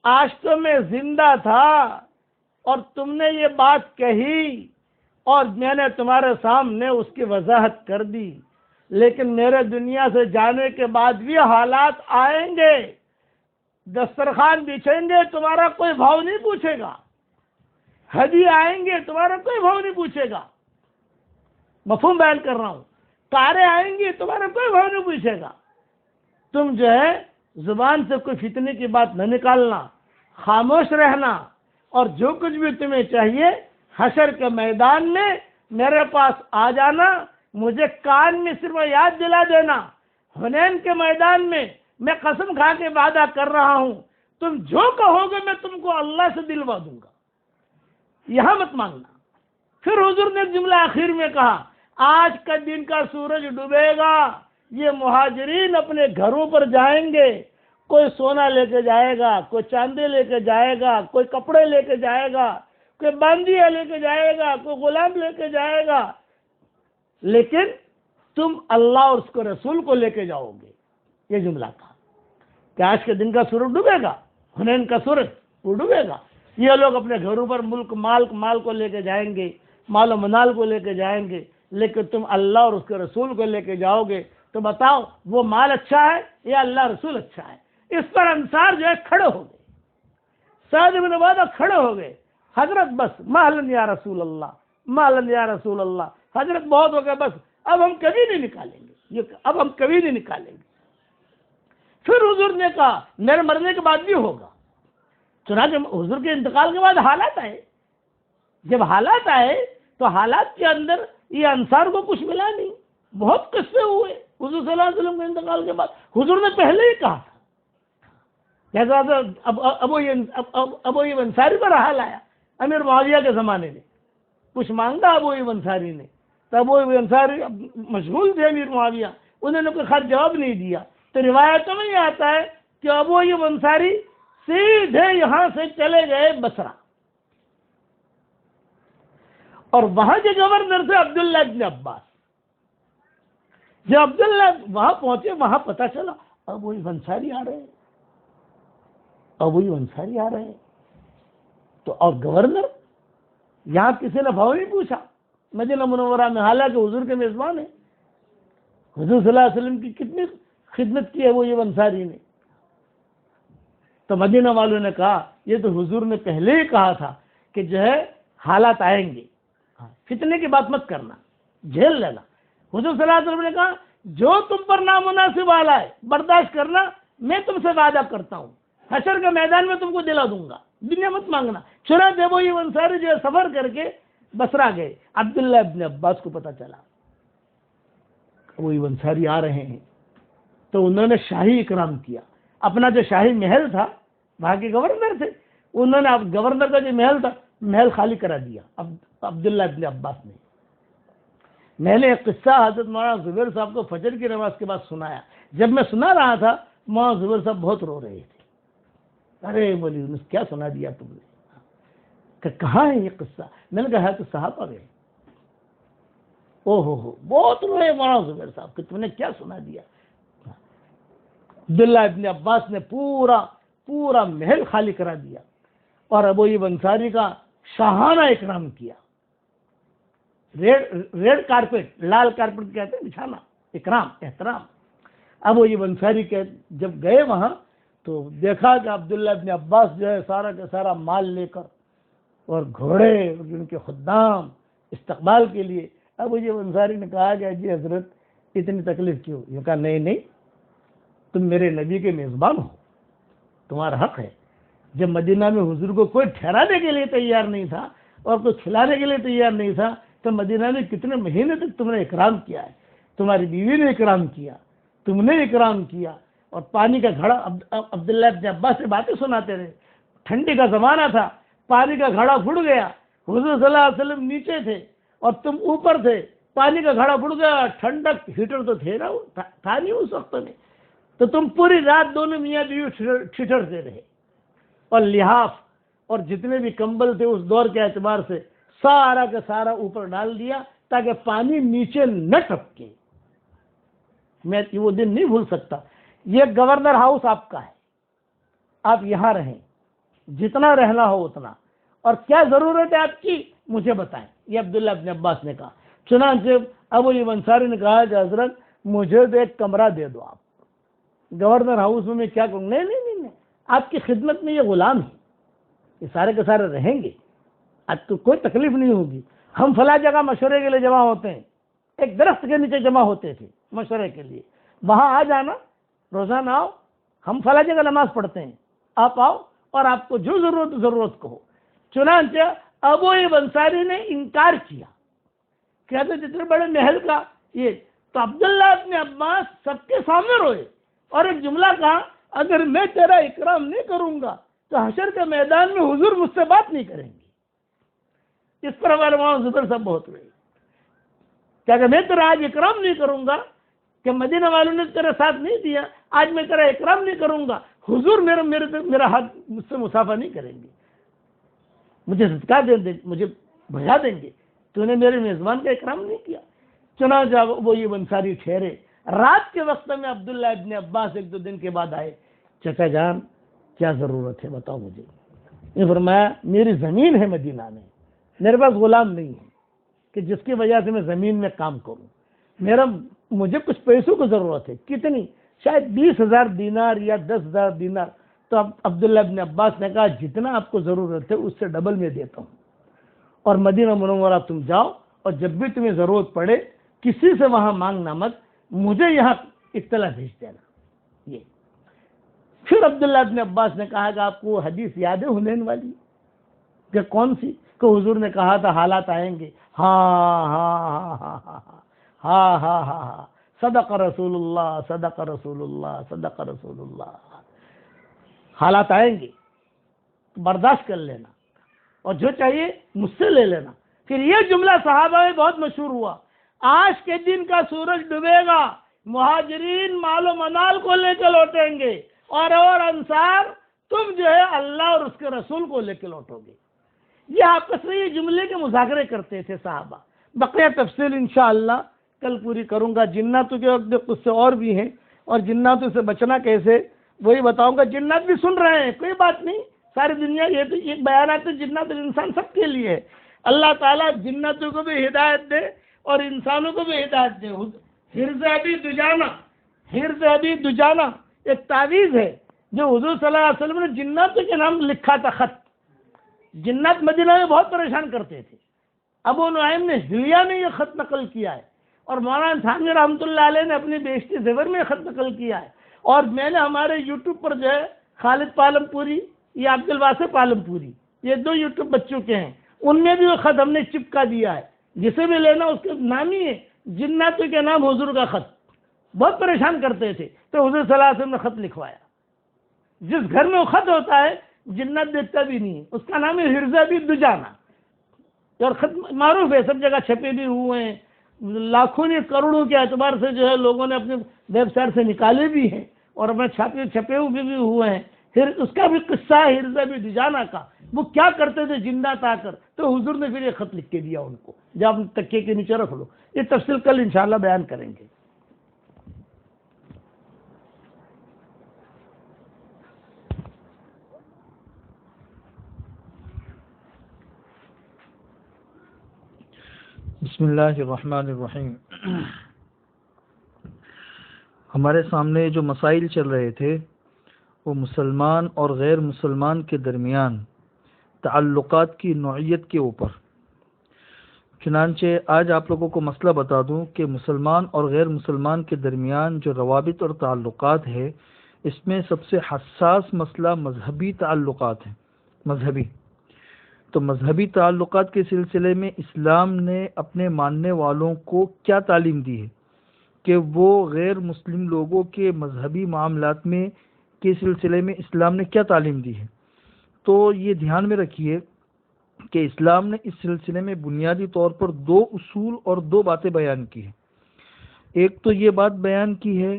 آج تو میں زندہ تھا اور تم نے یہ بات کہی اور میں نے تمہارے سامنے اس کی وضاحت کر دی، لیکن میرے دنیا سے جانے کے بعد بھی حالات آئیں گے، دسترخوان بچھیں گے تمہارا کوئی بھاؤ نہیں پوچھے گا، ہدیے آئیں گے تمہارا کوئی بھاؤ نہیں پوچھے گا، مفہوم بیان کر رہا ہوں، کاریں آئیں گی تمہارا کوئی بھاؤ نہیں پوچھے گا۔ تم جو ہے زبان سے کوئی فتنے کی بات نہ نکالنا، خاموش رہنا، اور جو کچھ بھی تمہیں چاہیے حشر کے میدان میں میرے پاس آ جانا، مجھے کان میں صرف یاد دلا دینا۔ حنین کے میدان میں قسم کھا کے وعدہ کر رہا ہوں، تم جو کہو گے میں تم کو اللہ سے دلوا دوں گا، یہاں مت مانگنا۔ پھر حضور نے جملہ آخر میں کہا آج کا دن کا سورج ڈوبے گا، یہ مہاجرین اپنے گھروں پر جائیں گے، کوئی سونا لے کے جائے گا، کوئی چاندی لے کے جائے گا، کوئی کپڑے لے کے جائے گا، کوئی باندیا لے کے جائے گا، کوئی غلام لے کے جائے گا، لیکن تم اللہ اور اس کو رسول کو لے کے جاؤ گے۔ یہ جملہ کہا کہ آج کے دن کا سورج ڈوبے گا، حنین کا سورج وہ ڈوبے گا، یہ لوگ اپنے گھروں پر ملک مال کو لے کے جائیں گے، مال و منال کو لے کے جائیں گے، لیکن تم اللہ اور اس کے رسول کو لے کے جاؤ گے، تو بتاؤ وہ مال اچھا ہے یا اللہ رسول اچھا ہے؟ اس پر انصار جو ہے کھڑے ہو گئے، سعد بن عبادہ کھڑے ہو گئے، حضرت بس مہلن یا رسول اللہ، مہلن یا رسول اللہ، حضرت بہت ہو گیا، بس اب ہم کبھی نہیں نکالیں گے، اب ہم کبھی نہیں نکالیں گے۔ پھر حضور نے کہا میرے مرنے کے بعد بھی ہوگا۔ چنانچہ حضور کے انتقال کے بعد حالات آئے، جب حالات آئے تو حالات کے اندر یہ انصار کو کچھ ملا نہیں، بہت قصے ہوئے حضور صلی اللہ علیہ وسلم کے انتقال کے بعد۔ حضور نے پہلے ہی کہا تھا، جیسا ابو ایوب انصاری پر حال آیا امیر معاویہ کے زمانے میں، کچھ مانگا ابو ایوب انصاری نے، تو ابو ایوب انصاری مشغول تھے امیر معاویہ، انہوں نے کوئی خط جواب نہیں دیا، تو روایتوں میں یہ آتا ہے کہ ابو ایوب انصاری سیدھے یہاں سے چلے گئے بصرہ، اور وہاں کے گورنر تھے عبداللہ ابن عباس۔ جب عبداللہ وہاں پہنچے، وہاں پتہ چلا ابو ایوب انصاری آ رہے ہیں، ابو ایوب انصاری آ رہے ہیں، تو اور گورنر یہاں کسی نے بھاؤ نہیں پوچھا مدینہ منورہ میں، حالانکہ حضور کے میزبان ہیں، حضور صلی اللہ علیہ وسلم کی کتنی خدمت کی ہے ابو ایوب انصاری نے۔ تو مدینہ والوں نے کہا یہ تو حضور نے پہلے ہی کہا تھا کہ جو ہے حالات آئیں گے، فتنے کی بات مت کرنا، جھیل لینا۔ حضور صلی اللہ علیہ وسلم نے کہا جو تم پر نامناسب حال ہے برداشت کرنا، میں تم سے وعدہ کرتا ہوں حشر کے میدان میں تم کو دلا دوں گا، دنیا مت مانگنا۔ چنانچہ ابو ایوب انصاری جو ہے سفر کر کے بصرہ گئے، عبداللہ ابن عباس کو پتہ چلا ابو ایوب انصاری آ رہے ہیں، تو انہوں نے شاہی اکرام کیا، اپنا جو شاہی محل تھا، وہاں کے گورنر تھے، انہوں نے اب گورنر کا جو محل تھا محل خالی کرا دیا عبداللہ ابن عباس نے۔ میں نے ایک قصہ حضرت مولانا زبیر صاحب کو فجر کی نماز کے بعد سنایا، جب میں سنا رہا تھا مولانا زبیر صاحب بہت رو رہے تھے، ارے بولی کیا سنا دیا تم نے، کہ کہاں ہے یہ قصہ؟ میں نے کہا تو صحابہ گئے، او ہو بہت روئے مولانا زبیر صاحب کہ تم نے کیا سنا دیا۔ عبداللہ ابن عباس نے پورا محل خالی کرا دیا اور ابو ایوب انصاری کا شاہانہ اکرام کیا، ریڈ کارپیٹ، لال کارپیٹ کہتے ہیں بچھانا، اکرام احترام. اب وہ یہ انصاری کے جب گئے وہاں تو دیکھا کہ عبداللہ ابن عباس جو ہے سارا کا سارا مال لے کر اور گھوڑے اور ان کے خدام استقبال کے لیے. اب وہ یہ انصاری نے کہا کہ جی حضرت اتنی تکلیف کیوں؟ یہ کہا نہیں نہیں، تم میرے نبی کے میزبان ہو، تمہارا حق ہے. جب مدینہ میں حضور کو کوئی ٹھہرانے کے لیے تیار نہیں تھا اور کوئی کھلانے کے لیے تیار نہیں تھا تو مدینہ میں کتنے مہینے تک تم نے اکرام کیا ہے. تمہاری بیوی نے اکرام کیا، تم نے اکرام کیا، اور پانی کا گھڑا عبداللہ ابن عباس سے باتیں سناتے رہے. ٹھنڈی کا زمانہ تھا، پانی کا گھڑا پھٹ گیا، حضور صلی اللہ علیہ وسلم نیچے تھے اور تم اوپر تھے، پانی کا گھڑا پھٹ گیا، ٹھنڈک ہیٹر تو تھے نا، تھا نہیں اس وقت میں، تو تم پوری رات دونوں میاں بیوی ٹھٹرتے رہے. اور لحاف اور جتنے بھی کمبل تھے اس دور کے اعتبار سے سارا کا سارا اوپر ڈال دیا تاکہ پانی نیچے نہ ٹپکے. میں وہ دن نہیں بھول سکتا. یہ گورنر ہاؤس آپ کا ہے، آپ یہاں رہیں، جتنا رہنا ہو اتنا، اور کیا ضرورت ہے آپ کی مجھے بتائیں. یہ عبداللہ ابن عباس نے کہا. چنانچہ ابو ایوب انصاری نے کہا کہ حضرت مجھے تو ایک کمرہ دے دو، آپ گورنر ہاؤس میں کیا کروں؟ نہیں نہیں نہیں، آپ کی خدمت میں یہ غلام ہے، یہ سارے کے سارے رہیں گے، آپ کو کوئی تکلیف نہیں ہوگی. ہم فلاں جگہ مشورے کے لیے جمع ہوتے ہیں، ایک درخت کے نیچے جمع ہوتے تھے مشورے کے لیے، وہاں آ جانا، روزانہ آؤ، ہم فلاں جگہ نماز پڑھتے ہیں، آپ آؤ اور آپ کو جو ضرورت کو ہو. چنانچہ ابو ایوب انصاری نے انکار کیا، کہتے جتنے بڑے محل کا یہ. تو عبداللہ ابن عباس سب کے سامنے روئے اور ایک جملہ کہا، اگر میں تیرا اکرام نہیں کروں گا تو حشر کے میدان میں حضور مجھ سے بات نہیں کریں گے. اس پر ہمارے مولانا زبیر صاحب بہت ہوئے کہ اگر میں تیرا آج اکرام نہیں کروں گا، کہ مدینہ والوں نے تیرا ساتھ نہیں دیا، آج میں تیرا اکرام نہیں کروں گا، حضور میرا ہاتھ مجھ سے مسافہ نہیں کریں گے، مجھے صدقہ مجھے بھجا دیں گے، تو نے میرے میزبان کا اکرام نہیں کیا. چنانچہ وہ یہ انصاری ٹھہرے. رات کے وقت میں عبداللہ ابن عباس ایک دو دن کے بعد آئے. چچا جان کیا ضرورت ہے بتاؤ مجھے. یہ فرمایا میری زمین ہے مدینہ میں، میرے پاس غلام نہیں ہے کہ جس کی وجہ سے میں زمین میں کام کروں، مجھے کچھ پیسوں کی ضرورت ہے. کتنی؟ شاید 20,000 دینار یا 10,000 دینار. تو اب عبداللہ ابن عباس نے کہا جتنا آپ کو ضرورت ہے اس سے ڈبل میں دیتا ہوں، اور مدینہ منورہ تم جاؤ اور جب بھی تمہیں ضرورت پڑے کسی سے وہاں مانگنا مت، مجھے یہاں اطلاع بھیج دینا. یہ پھر عبداللہ ابن عباس نے کہا کہ آپ کو وہ حدیث یاد ہے حنین والی؟ کہ کون سی؟ کہ حضور نے کہا تھا حالات آئیں گے. ہاں ہاں ہاں ہاں ہاں ہاں ہاں ہاں ہاں صدق رسول اللہ صدق رسول اللہ صدق رسول اللہ. حالات آئیں گے، برداشت کر لینا اور جو چاہیے مجھ سے لے لینا. پھر یہ جملہ صحابہ میں بہت مشہور ہوا، آج کے دن کا سورج ڈوبے گا، مہاجرین مال و منال کو لے کے لوٹیں گے، اور انصار تم جو ہے اللہ اور اس کے رسول کو لے کے لوٹو گے. یہ آپس میں یہ جملے کے مذاکرے کرتے تھے صحابہ. بقیہ تفصیل انشاءاللہ کل پوری کروں گا. جناتوں کے وقت قصے اور بھی ہیں، اور جناتوں سے بچنا کیسے وہی بتاؤں گا. جنات بھی سن رہے ہیں، کوئی بات نہیں، ساری دنیا یہ تو ایک بیانات جنات اور انسان سب کے لیے ہے. اللہ تعالیٰ جناتوں کو بھی ہدایت دے اور انسانوں کو بھی ہدایت دے. حرز ابی دجانہ ایک تعویذ ہے جو حضور صلی اللہ علیہ وسلم نے جناتوں کے نام لکھا تھا خط. جنات مدینہ میں بہت پریشان کرتے تھے. ابو نعیم نے حلیہ میں یہ خط نقل کیا ہے، اور مولانا تھانوی رحمۃ اللہ علیہ نے اپنی بیشتی زیور میں یہ خط نقل کیا ہے. اور میں نے ہمارے یوٹیوب پر جو ہے خالد پالم پوری یا عبد الواسع پالم پوری، یہ 2 یوٹیوب بچوں کے ہیں، ان میں بھی وہ خط ہم نے چپکا دیا ہے. جسے بھی لینا اس کے نام ہی ہے جناتوں کے نام حضور کا خط. بہت پریشان کرتے تھے تو حضور صلی اللہ علیہ وسلم نے خط لکھوایا. جس گھر میں وہ خط ہوتا ہے جنات دیکھتا بھی نہیں ہے، اس کا نام ہے حرز ابی دجانہ. اور خط معروف ہے، سب جگہ چھپے بھی ہوئے ہیں، لاکھوں نے کروڑوں کے اعتبار سے جو ہے لوگوں نے اپنے ویب سائٹ سے نکالے بھی ہیں اور اپنے چھپے ہوئے بھی ہوئے ہیں. پھر اس کا بھی قصہ ہے حرز ابی دجانہ کا. وہ کیا کرتے تھے جنات آ کر، تو حضور نے پھر یہ خط لکھ کے دیا ان کو، جب تکیے کے نیچے رکھ لو. یہ تفصیل کل انشاءاللہ بیان کریں گے. بسم اللہ الرحمن الرحیم. ہمارے سامنے جو مسائل چل رہے تھے وہ مسلمان اور غیر مسلمان کے درمیان تعلقات کی نوعیت کے اوپر. چنانچہ آج آپ لوگوں کو مسئلہ بتا دوں کہ مسلمان اور غیر مسلمان کے درمیان جو روابط اور تعلقات ہے، اس میں سب سے حساس مسئلہ مذہبی تعلقات ہیں. مذہبی تو مذہبی تعلقات کے سلسلے میں اسلام نے اپنے ماننے والوں کو کیا تعلیم دی ہے کہ وہ غیر مسلم لوگوں کے مذہبی معاملات میں کے سلسلے میں اسلام نے کیا تعلیم دی ہے. تو یہ دھیان میں رکھیے کہ اسلام نے اس سلسلے میں بنیادی طور پر 2 اصول اور 2 باتیں بیان کی ہیں. ایک تو یہ بات بیان کی ہے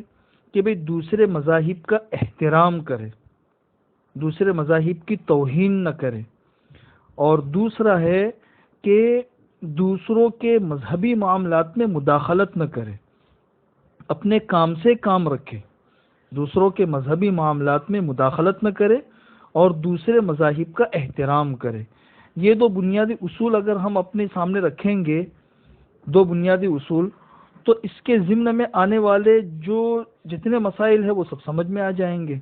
کہ بھئی دوسرے مذاہب کا احترام کرے، دوسرے مذاہب کی توہین نہ کرے، اور دوسرا ہے کہ دوسروں کے مذہبی معاملات میں مداخلت نہ کرے، اپنے کام سے کام رکھے، دوسروں کے مذہبی معاملات میں مداخلت نہ کرے اور دوسرے مذاہب کا احترام کرے. یہ 2 بنیادی اصول اگر ہم اپنے سامنے رکھیں گے، 2 بنیادی اصول، تو اس کے ضمن میں آنے والے جو جتنے مسائل ہیں وہ سب سمجھ میں آ جائیں گے.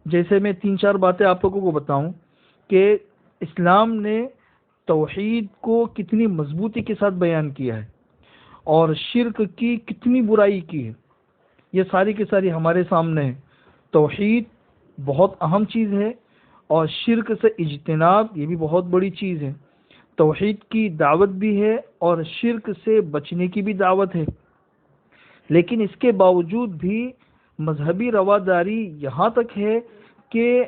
جیسے میں 3-4 باتیں آپ لوگوں کو بتاؤں کہ اسلام نے توحید کو کتنی مضبوطی کے ساتھ بیان کیا ہے اور شرک کی کتنی برائی کی ہے. یہ ساری کی ساری ہمارے سامنے ہے. توحید بہت اہم چیز ہے اور شرک سے اجتناب یہ بھی بہت بڑی چیز ہے. توحید کی دعوت بھی ہے اور شرک سے بچنے کی بھی دعوت ہے. لیکن اس کے باوجود بھی مذہبی رواداری یہاں تک ہے کہ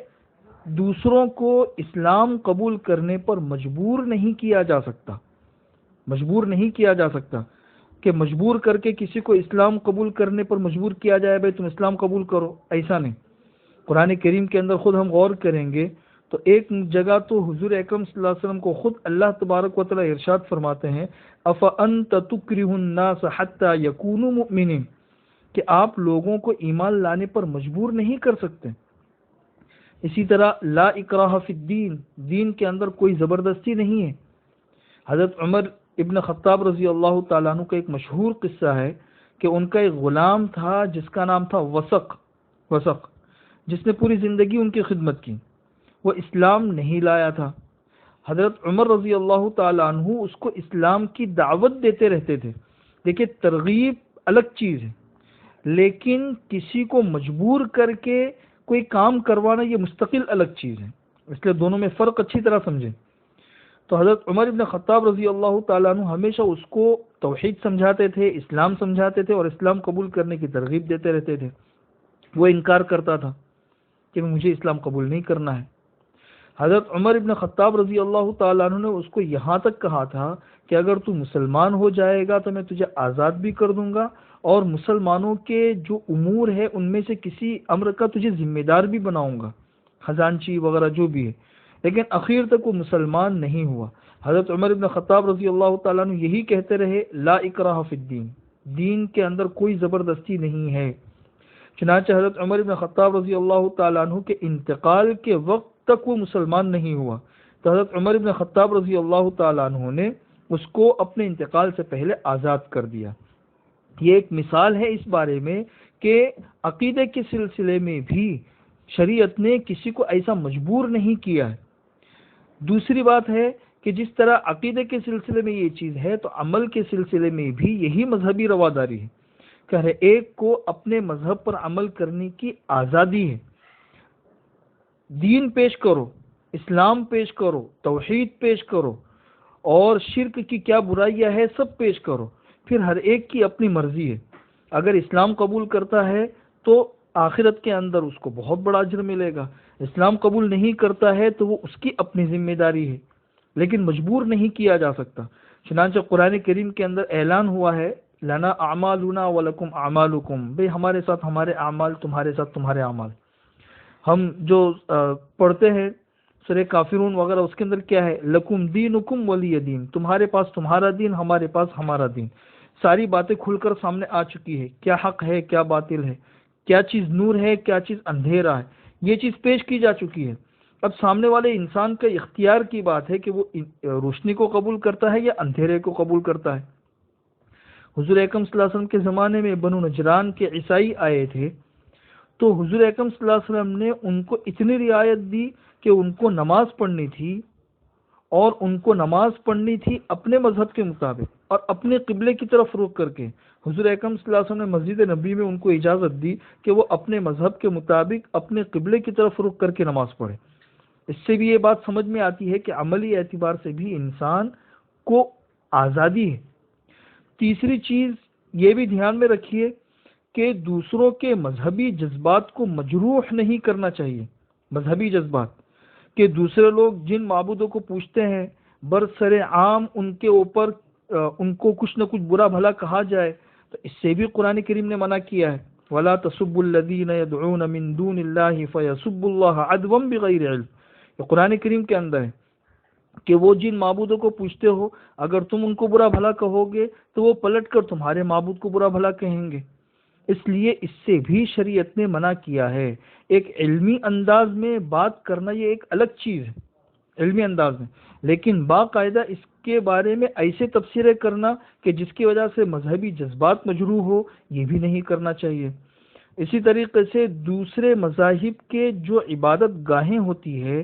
دوسروں کو اسلام قبول کرنے پر مجبور نہیں کیا جا سکتا. مجبور نہیں کیا جا سکتا کہ مجبور کر کے کسی کو اسلام قبول کرنے پر مجبور کیا جائے بھائی تم اسلام قبول کرو، ایسا نہیں. قرآن کریم کے اندر خود ہم غور کریں گے تو ایک جگہ تو حضور اکرم صلی اللہ علیہ وسلم کو خود اللہ تبارک و تعالی ارشاد فرماتے ہیں افانت تکرہ الناس حتی یکونوا مؤمنین، کہ آپ لوگوں کو ایمان لانے پر مجبور نہیں کر سکتے. اسی طرح لا اکراہ فی الدین، دین کے اندر کوئی زبردستی نہیں ہے. حضرت عمر ابن خطاب رضی اللہ تعالیٰ عنہ کا ایک مشہور قصہ ہے کہ ان کا ایک غلام تھا جس کا نام تھا وثق، جس نے پوری زندگی ان کی خدمت کی. وہ اسلام نہیں لایا تھا. حضرت عمر رضی اللہ تعالیٰ عنہ اس کو اسلام کی دعوت دیتے رہتے تھے. دیکھیں ترغیب الگ چیز ہے، لیکن کسی کو مجبور کر کے کوئی کام کروانا یہ مستقل الگ چیز ہے. اس لیے دونوں میں فرق اچھی طرح سمجھیں. تو حضرت عمر ابن خطاب رضی اللہ تعالیٰ عنہ ہمیشہ اس کو توحید سمجھاتے تھے، اسلام سمجھاتے تھے اور اسلام قبول کرنے کی ترغیب دیتے رہتے تھے. وہ انکار کرتا تھا کہ مجھے اسلام قبول نہیں کرنا ہے. حضرت عمر ابن خطاب رضی اللہ تعالیٰ عنہ نے اس کو یہاں تک کہا تھا کہ اگر تو مسلمان ہو جائے گا تو میں تجھے آزاد بھی کر دوں گا اور مسلمانوں کے جو امور ہے ان میں سے کسی امر کا تجھے ذمہ دار بھی بناؤں گا، خزانچی وغیرہ جو بھی ہے. لیکن اخیر تک وہ مسلمان نہیں ہوا. حضرت عمر ابن خطاب رضی اللہ تعالیٰ عنہ یہی کہتے رہے لا اکراہ فی الدین، دین کے اندر کوئی زبردستی نہیں ہے. چنانچہ حضرت عمر ابن خطاب رضی اللہ تعالیٰ عنہ کے انتقال کے وقت تک وہ مسلمان نہیں ہوا. تو حضرت عمر ابن خطاب رضی اللہ تعالیٰ عنہ نے اس کو اپنے انتقال سے پہلے آزاد کر دیا. یہ ایک مثال ہے اس بارے میں کہ عقیدے کے سلسلے میں بھی شریعت نے کسی کو ایسا مجبور نہیں کیا ہے. دوسری بات ہے کہ جس طرح عقیدے کے سلسلے میں یہ چیز ہے تو عمل کے سلسلے میں بھی یہی مذہبی رواداری ہے کہ ہر ایک کو اپنے مذہب پر عمل کرنے کی آزادی ہے. دین پیش کرو، اسلام پیش کرو، توحید پیش کرو اور شرک کی کیا برائیاں ہے سب پیش کرو. پھر ہر ایک کی اپنی مرضی ہے. اگر اسلام قبول کرتا ہے تو آخرت کے اندر اس کو بہت بڑا اجر ملے گا. اسلام قبول نہیں کرتا ہے تو وہ اس کی اپنی ذمہ داری ہے، لیکن مجبور نہیں کیا جا سکتا. چنانچہ قرآن کریم کے اندر اعلان ہوا ہے لنا اعمالنا ولکم اعمالکم، بھئی ہمارے ساتھ ہمارے اعمال، تمہارے ساتھ تمہارے اعمال. ہم جو پڑھتے ہیں سورہ کافرون وغیرہ اس کے اندر کیا ہے لکم دینکم ولی دین، تمہارے پاس تمہارا دین، ہمارے پاس ہمارا دین. ساری باتیں کھل کر سامنے آ چکی ہے، کیا حق ہے کیا باطل ہے، کیا چیز نور ہے کیا چیز اندھیرا ہے، یہ چیز پیش کی جا چکی ہے. اب سامنے والے انسان کا اختیار کی بات ہے کہ وہ روشنی کو قبول کرتا ہے یا اندھیرے کو قبول کرتا ہے. حضور اکرم صلی اللہ علیہ وسلم کے زمانے میں بنو نجران کے عیسائی آئے تھے، تو حضور اکرم صلی اللہ علیہ وسلم نے ان کو اتنی رعایت دی کہ ان کو نماز پڑھنی تھی، اور ان کو نماز پڑھنی تھی اپنے مذہب کے مطابق اور اپنے قبلے کی طرف رخ کر کے۔ حضور اکرم صلی اللہ علیہ وسلم نے مسجد نبی میں ان کو اجازت دی کہ وہ اپنے مذہب کے مطابق اپنے قبلے کی طرف رخ کر کے نماز پڑھے۔ اس سے بھی یہ بات سمجھ میں آتی ہے کہ عملی اعتبار سے بھی انسان کو آزادی ہے۔ تیسری چیز یہ بھی دھیان میں رکھیے کہ دوسروں کے مذہبی جذبات کو مجروح نہیں کرنا چاہیے۔ مذہبی جذبات کہ دوسرے لوگ جن معبودوں کو پوجتے ہیں برسر عام ان کے اوپر ان کو کچھ نہ کچھ برا بھلا کہا جائے، تو اس سے بھی قرآن کریم نے منع کیا ہے، وَلَا تَسُبُّوا الَّذِينَ يَدْعُونَ مِن دُونِ اللَّهِ فَيَسُبُّوا اللَّهَ عَدْوًا بِغَيْرِ عِلْمٍ۔ یہ قرآن کریم کے اندر ہے کہ وہ جن معبودوں کو پوجتے ہو اگر تم ان کو برا بھلا کہو گے تو وہ پلٹ کر تمہارے معبود کو برا بھلا کہیں گے۔ اس لیے اس سے بھی شریعت نے منع کیا ہے۔ ایک علمی انداز میں بات کرنا یہ ایک الگ چیز ہے، علمی انداز میں، لیکن باقاعدہ اس کے بارے میں ایسے تبصرے کرنا کہ جس کی وجہ سے مذہبی جذبات مجروح ہو، یہ بھی نہیں کرنا چاہیے۔ اسی طریقے سے دوسرے مذاہب کے جو عبادت گاہیں ہوتی ہے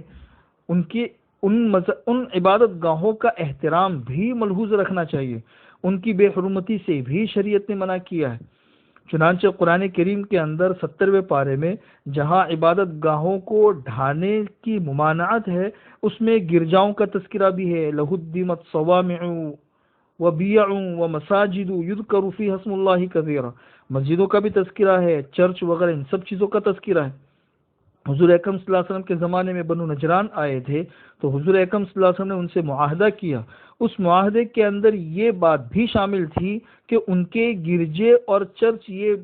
ان عبادت گاہوں کا احترام بھی ملحوظ رکھنا چاہیے، ان کی بے حرمتی سے بھی شریعت نے منع کیا ہے۔ چنانچہ قرآن کریم کے اندر 70ویں پارے میں جہاں عبادت گاہوں کو ڈھانے کی ممانعت ہے، اس میں گرجاؤں کا تذکرہ بھی ہے، لَهُدِّمَتْ صَوَامِعُ وَبِيَعٌ وَمَسَاجِدُ يُذْكَرُ فِيهَا اسْمُ اللَّهِ كَثِيرًا، مسجدوں کا بھی تذکرہ ہے، چرچ وغیرہ ان سب چیزوں کا تذکرہ ہے۔ حضور اکرم صلی اللہ علیہ وسلم کے زمانے میں بنو نجران آئے تھے تو حضور اکرم صلی اللہ علیہ وسلم نے ان سے معاہدہ کیا، اس معاہدے کے اندر یہ بات بھی شامل تھی کہ ان کے گرجے اور چرچ یہ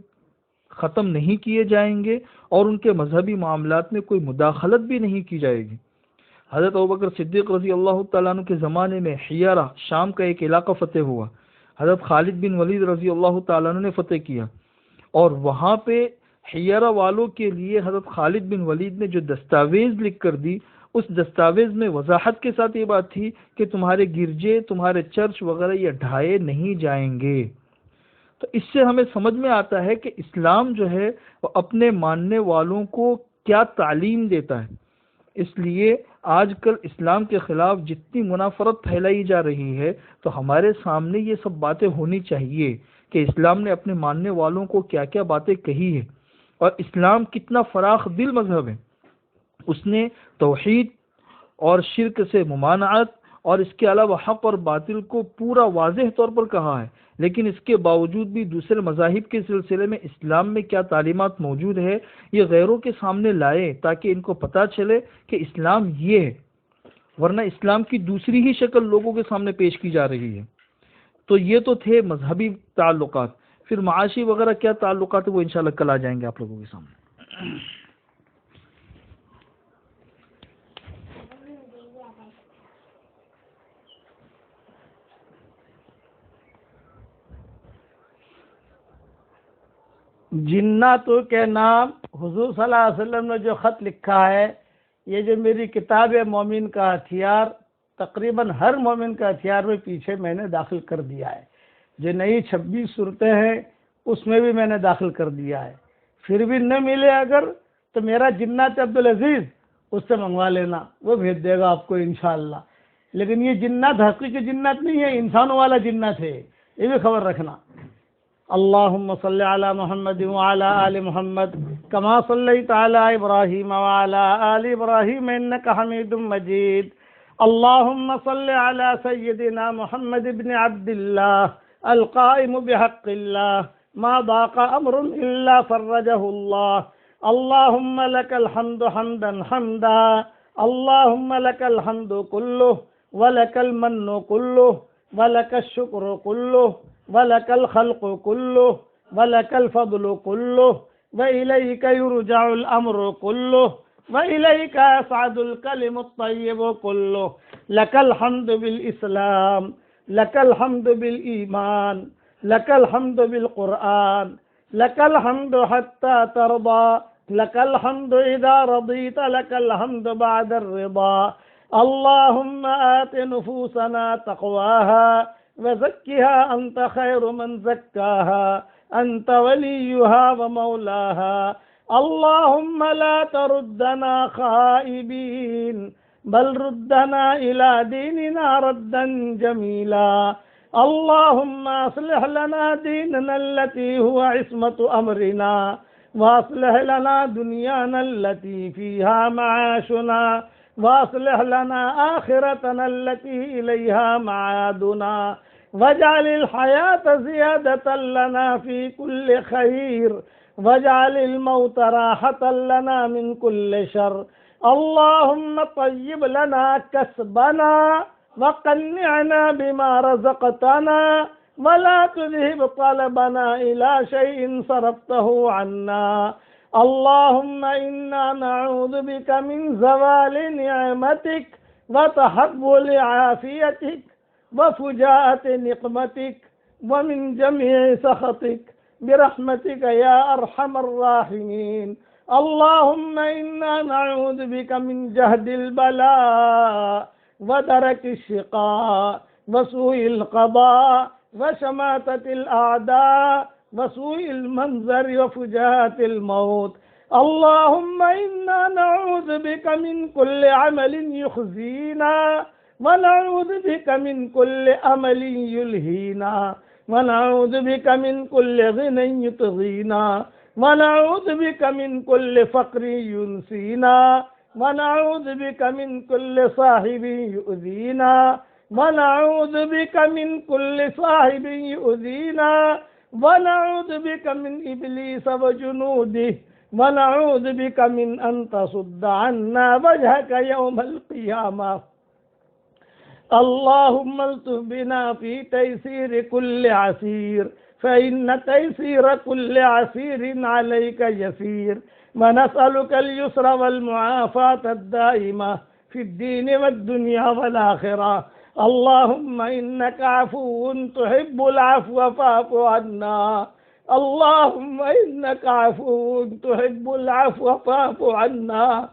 ختم نہیں کیے جائیں گے اور ان کے مذہبی معاملات میں کوئی مداخلت بھی نہیں کی جائے گی۔ حضرت ابوبکر صدیق رضی اللہ تعالیٰ عنہ کے زمانے میں حیرہ شام کا ایک علاقہ فتح ہوا، حضرت خالد بن ولید رضی اللہ تعالیٰ عنہ نے فتح کیا، اور وہاں پہ حیرہ والوں کے لیے حضرت خالد بن ولید نے جو دستاویز لکھ کر دی، اس دستاویز میں وضاحت کے ساتھ یہ بات تھی کہ تمہارے گرجے، تمہارے چرچ وغیرہ یہ ڈھائے نہیں جائیں گے۔ تو اس سے ہمیں سمجھ میں آتا ہے کہ اسلام جو ہے وہ اپنے ماننے والوں کو کیا تعلیم دیتا ہے۔ اس لیے آج کل اسلام کے خلاف جتنی منافرت پھیلائی جا رہی ہے تو ہمارے سامنے یہ سب باتیں ہونی چاہیے کہ اسلام نے اپنے ماننے والوں کو کیا کیا باتیں کہی ہے، اور اسلام کتنا فراخ دل مذہب ہے۔ اس نے توحید اور شرک سے ممانعت اور اس کے علاوہ حق اور باطل کو پورا واضح طور پر کہا ہے، لیکن اس کے باوجود بھی دوسرے مذاہب کے سلسلے میں اسلام میں کیا تعلیمات موجود ہے یہ غیروں کے سامنے لائے تاکہ ان کو پتہ چلے کہ اسلام یہ ہے، ورنہ اسلام کی دوسری ہی شکل لوگوں کے سامنے پیش کی جا رہی ہے۔ تو یہ تو تھے مذہبی تعلقات، پھر معاشی وغیرہ کیا تعلقات وہ انشاءاللہ کل آ جائیں گے آپ لوگوں کے سامنے۔ جناتوں کے نام حضور صلی اللہ علیہ وسلم نے جو خط لکھا ہے، یہ جو میری کتاب ہے مومن کا ہتھیار، تقریباً ہر مومن کا ہتھیار میں پیچھے میں نے داخل کر دیا ہے۔ جو نئی 26 صورتیں ہیں اس میں بھی میں نے داخل کر دیا ہے۔ پھر بھی نہ ملے اگر تو میرا جنات عبدالعزیز اس سے منگوا لینا، وہ بھیج دے گا آپ کو انشاءاللہ۔ لیکن یہ جنات حقیقی جنات نہیں ہے، انسانوں والا جنات ہے، یہ بھی خبر رکھنا۔ اللهم صل على محمد وعلى آل محمد كما صليت على إبراهيم وعلى آل إبراهيم إنك حميد مجيد. اللهم صل على سيدنا محمد بن عبد الله القائم بحق الله ما ضاق أمر إلا فرجه الله. اللهم لك الحمد حمدا حمدا، اللهم لك الحمد كله ولك المن كله ولك الشكر كله وَلَكَ الْخَلْقُ كُلُّهُ وَلَكَ الْفَضْلُ كُلُّهُ وَإِلَيْكَ يُرْجَعُ الْأَمْرُ كُلُّهُ وَإِلَيْكَ يَصْعَدُ الْكَلِمُ الطَّيِّبُ كُلُّهُ. لَكَ الْحَمْدُ بِالْإِسْلَامِ، لَكَ الْحَمْدُ بِالْإِيمَانِ، لَكَ الْحَمْدُ بِالْقُرْآنِ، لَكَ الْحَمْدُ حَتَّى تَرْضَى، لَكَ الْحَمْدُ إِذَا رَضِيتَ، لَكَ الْحَمْدُ بَعْدَ الرِّضَى. اللهم آت نفوسنا تقواها وزكها أنت خير من زكاها أنت وليها ومولاها. اللهم لا تردنا خائبين بل ردنا إلى ديننا ردا جميلا. اللهم أصلح لنا ديننا التي هو عصمة أمرنا، وأصلح لنا دنيانا التي فيها معاشنا، وأصلح لنا آخرتنا التي إليها معادنا، واجعل الحياة زيادة لنا في كل خير، واجعل الموت راحة لنا من كل شر. اللهم طيب لنا كسبنا وقنعنا بما رزقتنا، ولا تذهب طلبنا إلى شيء صرفته عنا. اللهم إنا نعوذ بك من زوال نعمتك وتحول عافيتك وفجاءة نقمتك ومن جميع سخطك برحمتك يا أرحم الراحمين. اللهم إنا نعوذ بك من جهد البلاء ودرك الشقاء وسوء القضاء وشماتة الأعداء وسوء المنظر وفجاءة الموت. اللهم إنا نعوذ بك من كل عمل يخزينا، ونعوذ بك من كل أمل يلهينا، ونعوذ بك من كل غنى يطغينا، ونعوذ بك من كل فقر ينسينا، ونعوذ بك من كل صاحب يؤذينا، ونعوذ بك من كل صاحب يؤذينا، ونعوذ بك من إبليس وجنوده، ونعوذ بك من أن تصد عنا وجهك يوم القيامة. اللهم الطف بنا في تيسير كل عسير، فإن تيسير كل عسير عليك يسير، ونسألك اليسر والمعافاة الدائمة في الدين والدنيا والآخرة. اللهم إنك عفو تحب العفو فاعف عنا. اللهم إنك عفو تحب العفو فاعف عنا.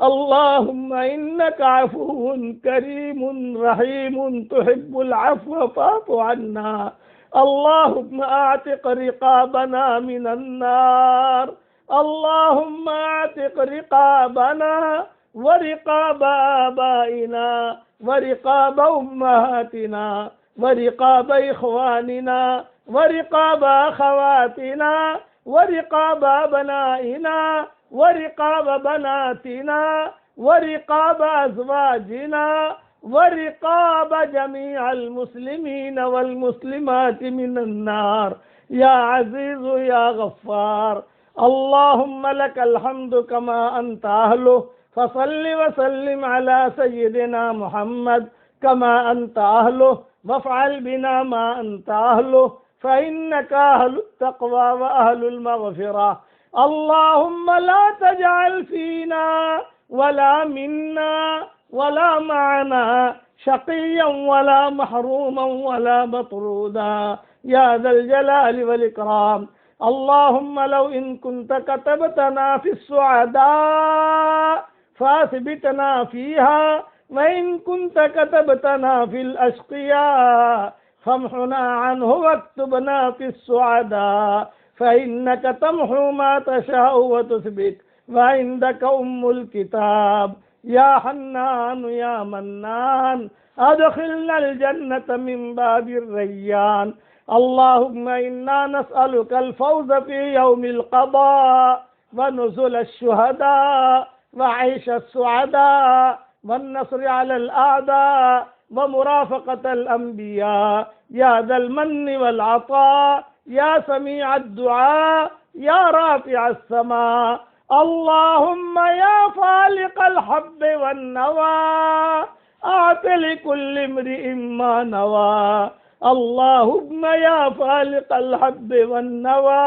اللهم إنك عفو كريم رحيم تحب العفو فاعف عنا. اللهم أعتق رقابنا من النار. اللهم أعتق رقابنا ورقاب آبائنا ورقاب أمهاتنا ورقاب إخواننا ورقاب أخواتنا ورقاب أبنائنا ورقاب بناتنا ورقاب أزواجنا ورقاب جميع المسلمين والمسلمات من النار يا عزيز يا غفار. اللهم لك الحمد كما أنت أهله، فصل وسلم على سيدنا محمد كما أنت أهله، وافعل بنا ما أنت أهله، فإنك أهل التقوى وأهل المغفرة. اللهم لا تجعل فينا ولا منا ولا معنا شقيا ولا محروما ولا مطرودا يا ذا الجلال والإكرام. اللهم لو إن كنت كتبتنا في السعداء فاثبتنا فيها، وإن كنت كتبتنا في الأشقياء فامحنا عنه واكتبنا في السعداء، فإنك تمحو ما تشاء وتثبت، وعندك أم الكتاب. يا حنان يا منان أدخلنا الجنة من باب الريان. اللهم إنا نسألك الفوز في يوم القضاء ونزل الشهداء وعيش السعداء والنصر على الأعداء ومرافقة الأنبياء يا ذا المن والعطاء يا سميع الدعاء يا رافع السماء. اللهم يا فالق الحب والنوى أعط لكل امرئ ما نوى. اللهم يا فالق الحب والنوى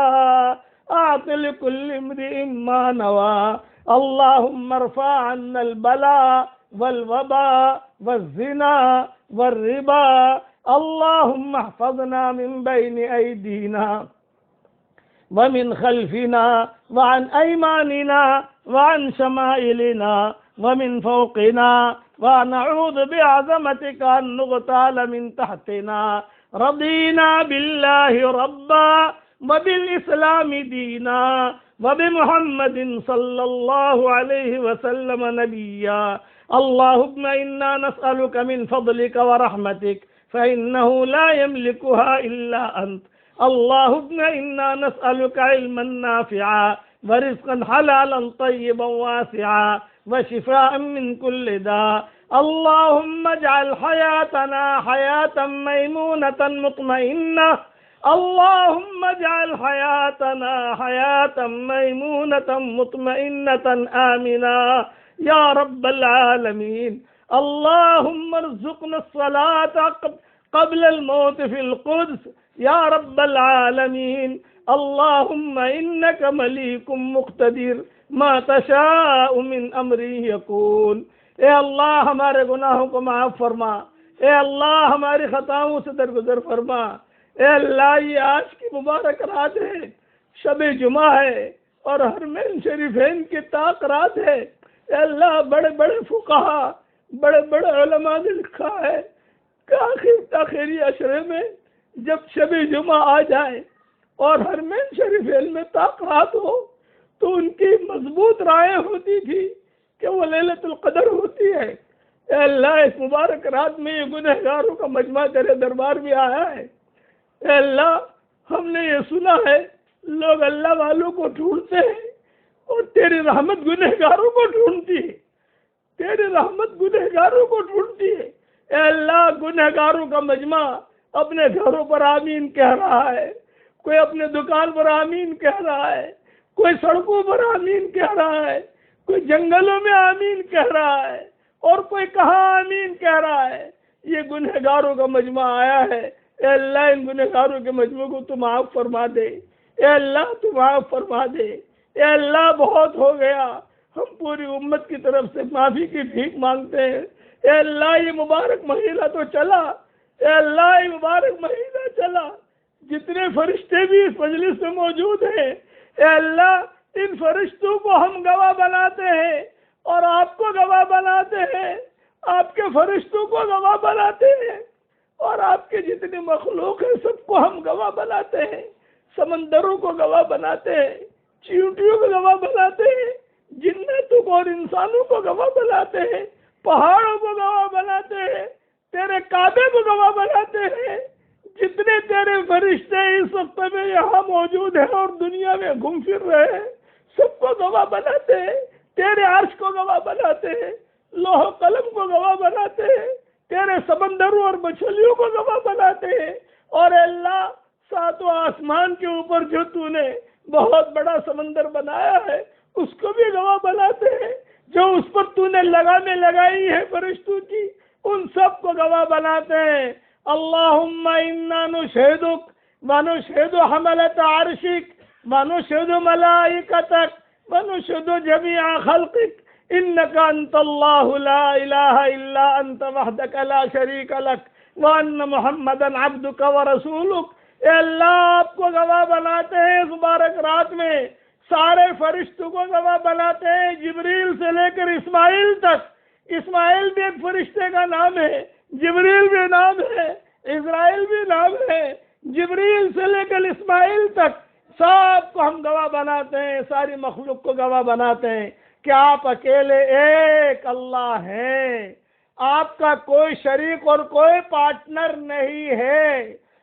أعط لكل امرئ ما نوى. اللهم ارفع عنا البلاء والوباء والزنا والربا. اللهم احفظنا من بين أيدينا ومن خلفنا وعن أيماننا وعن شمائلنا ومن فوقنا، ونعوذ بعظمتك أن نغتال من تحتنا. رضینا باللہ ربا وبالاسلام دینا وبمحمد صلی اللہ علیہ وسلم نبیا اللہم انا نسألک من فضلک ورحمتک فإنه لا يملكها إلا أنت اللهم إنا نسألك علما نافعا ورزقا حلالا طيبا واسعا وشفاء من كل داء اللهم اجعل حياتنا حياة ميمونة مطمئنة اللهم اجعل حياتنا حياة ميمونة مطمئنة آمنة يا رب العالمين اللهم ارزقنا الصلاة قبل الموت في القدس يا رب العالمين اللهم إنك مليك مقتدر ما تشاء من امری يكون اے اللہ ہمارے گناہوں کو معاف فرما، اے اللہ ہماری خطاؤں سے درگزر فرما، اے اللہ یہ آج کی مبارک رات ہے، شب جمعہ ہے اور حرمین شریفین کی طاق رات ہے، اے اللہ بڑے بڑے فقہا بڑے بڑے علماء نے لکھا ہے کہ آخری عشرے میں جب شب جمعہ آ جائے اور حرمین شریفین میں طاق رات ہو تو ان کی مضبوط رائے ہوتی تھی کہ وہ لیلۃ القدر ہوتی ہے۔ اے اللہ اس مبارک رات میں یہ گنہگاروں کا مجمع تیرے دربار میں آیا ہے، اے اللہ ہم نے یہ سنا ہے لوگ اللہ والوں کو ڈھونڈتے ہیں اور تیری رحمت گنہگاروں کو ڈھونڈتی ہے، تیری رحمت گنہگاروں کو ڈھونڈتی ہے۔ اے اللہ گنہگاروں کا مجمع اپنے گھروں پر آمین کہہ رہا ہے، کوئی اپنے دکان پر آمین کہہ رہا ہے، کوئی سڑکوں پر آمین کہہ رہا ہے، کوئی جنگلوں میں آمین کہہ رہا ہے اور کوئی کہاں آمین کہہ رہا ہے۔ یہ گنہگاروں کا مجمع آیا ہے، اے اللہ ان گنہگاروں کے مجمع کو تو معاف فرما دے، اے اللہ تو معاف فرما دے، اے اللہ بہت ہو گیا، ہم پوری امت کی طرف سے معافی کی بھیک مانگتے ہیں۔ اے اللہ یہ مبارک مہینہ تو چلا، اے اللہ یہ مبارک مہینہ چلا، جتنے فرشتے بھی اس مجلس میں موجود ہیں اے اللہ ان فرشتوں کو ہم گواہ بناتے ہیں اور آپ کو گواہ بناتے ہیں، آپ کے فرشتوں کو گواہ بناتے ہیں اور آپ کے جتنے مخلوق ہیں سب کو ہم گواہ بناتے ہیں، سمندروں کو گواہ بناتے ہیں، چیونٹیوں کو گواہ بناتے ہیں، جنتوں کو اور انسانوں کو گواہ بناتے ہیں، پہاڑوں کو گواہ بناتے ہیں، تیرے کعبے کو گواہ بناتے ہیں، جتنے تیرے فرشتے اس وقت میں یہاں موجود ہیں اور دنیا میں گھوم پھر رہے ہیں سب کو گواہ بناتے ہیں، تیرے عرش کو گواہ بناتے ہیں، لوح و قلم کو گواہ بناتے ہیں، تیرے سمندروں اور مچھلیوں کو گواہ بناتے ہیں، اور اے اللہ ساتوں آسمان کے اوپر جو تو نے بہت بڑا سمندر بنایا ہے اس کو بھی گواہ بناتے ہیں، جو اس پر تو نے لگامیں لگائی ہے فرشتوں کی ان سب کو گواہ بناتے ہیں۔ اللہم انا نشہدک ونشہد حملۃ عرشک ونشہد ملائکتک ونشہد جمیع خلقک انک انت اللہ لا الہ الا انت وحدک لا شریک لک وان محمدا عبدک ورسولک۔ اے اللہ آپ کو گواہ بناتے ہیں اس مبارک رات میں، سارے فرشتوں کو گواہ بناتے ہیں، جبریل سے لے کر اسماعیل تک، اسماعیل بھی ایک فرشتے کا نام ہے، جبریل بھی نام ہے، اسرائیل بھی نام ہے، جبریل سے لے کر اسماعیل تک سب کو ہم گواہ بناتے ہیں، ساری مخلوق کو گواہ بناتے ہیں کہ آپ اکیلے ایک اللہ ہیں، آپ کا کوئی شریک اور کوئی پارٹنر نہیں ہے،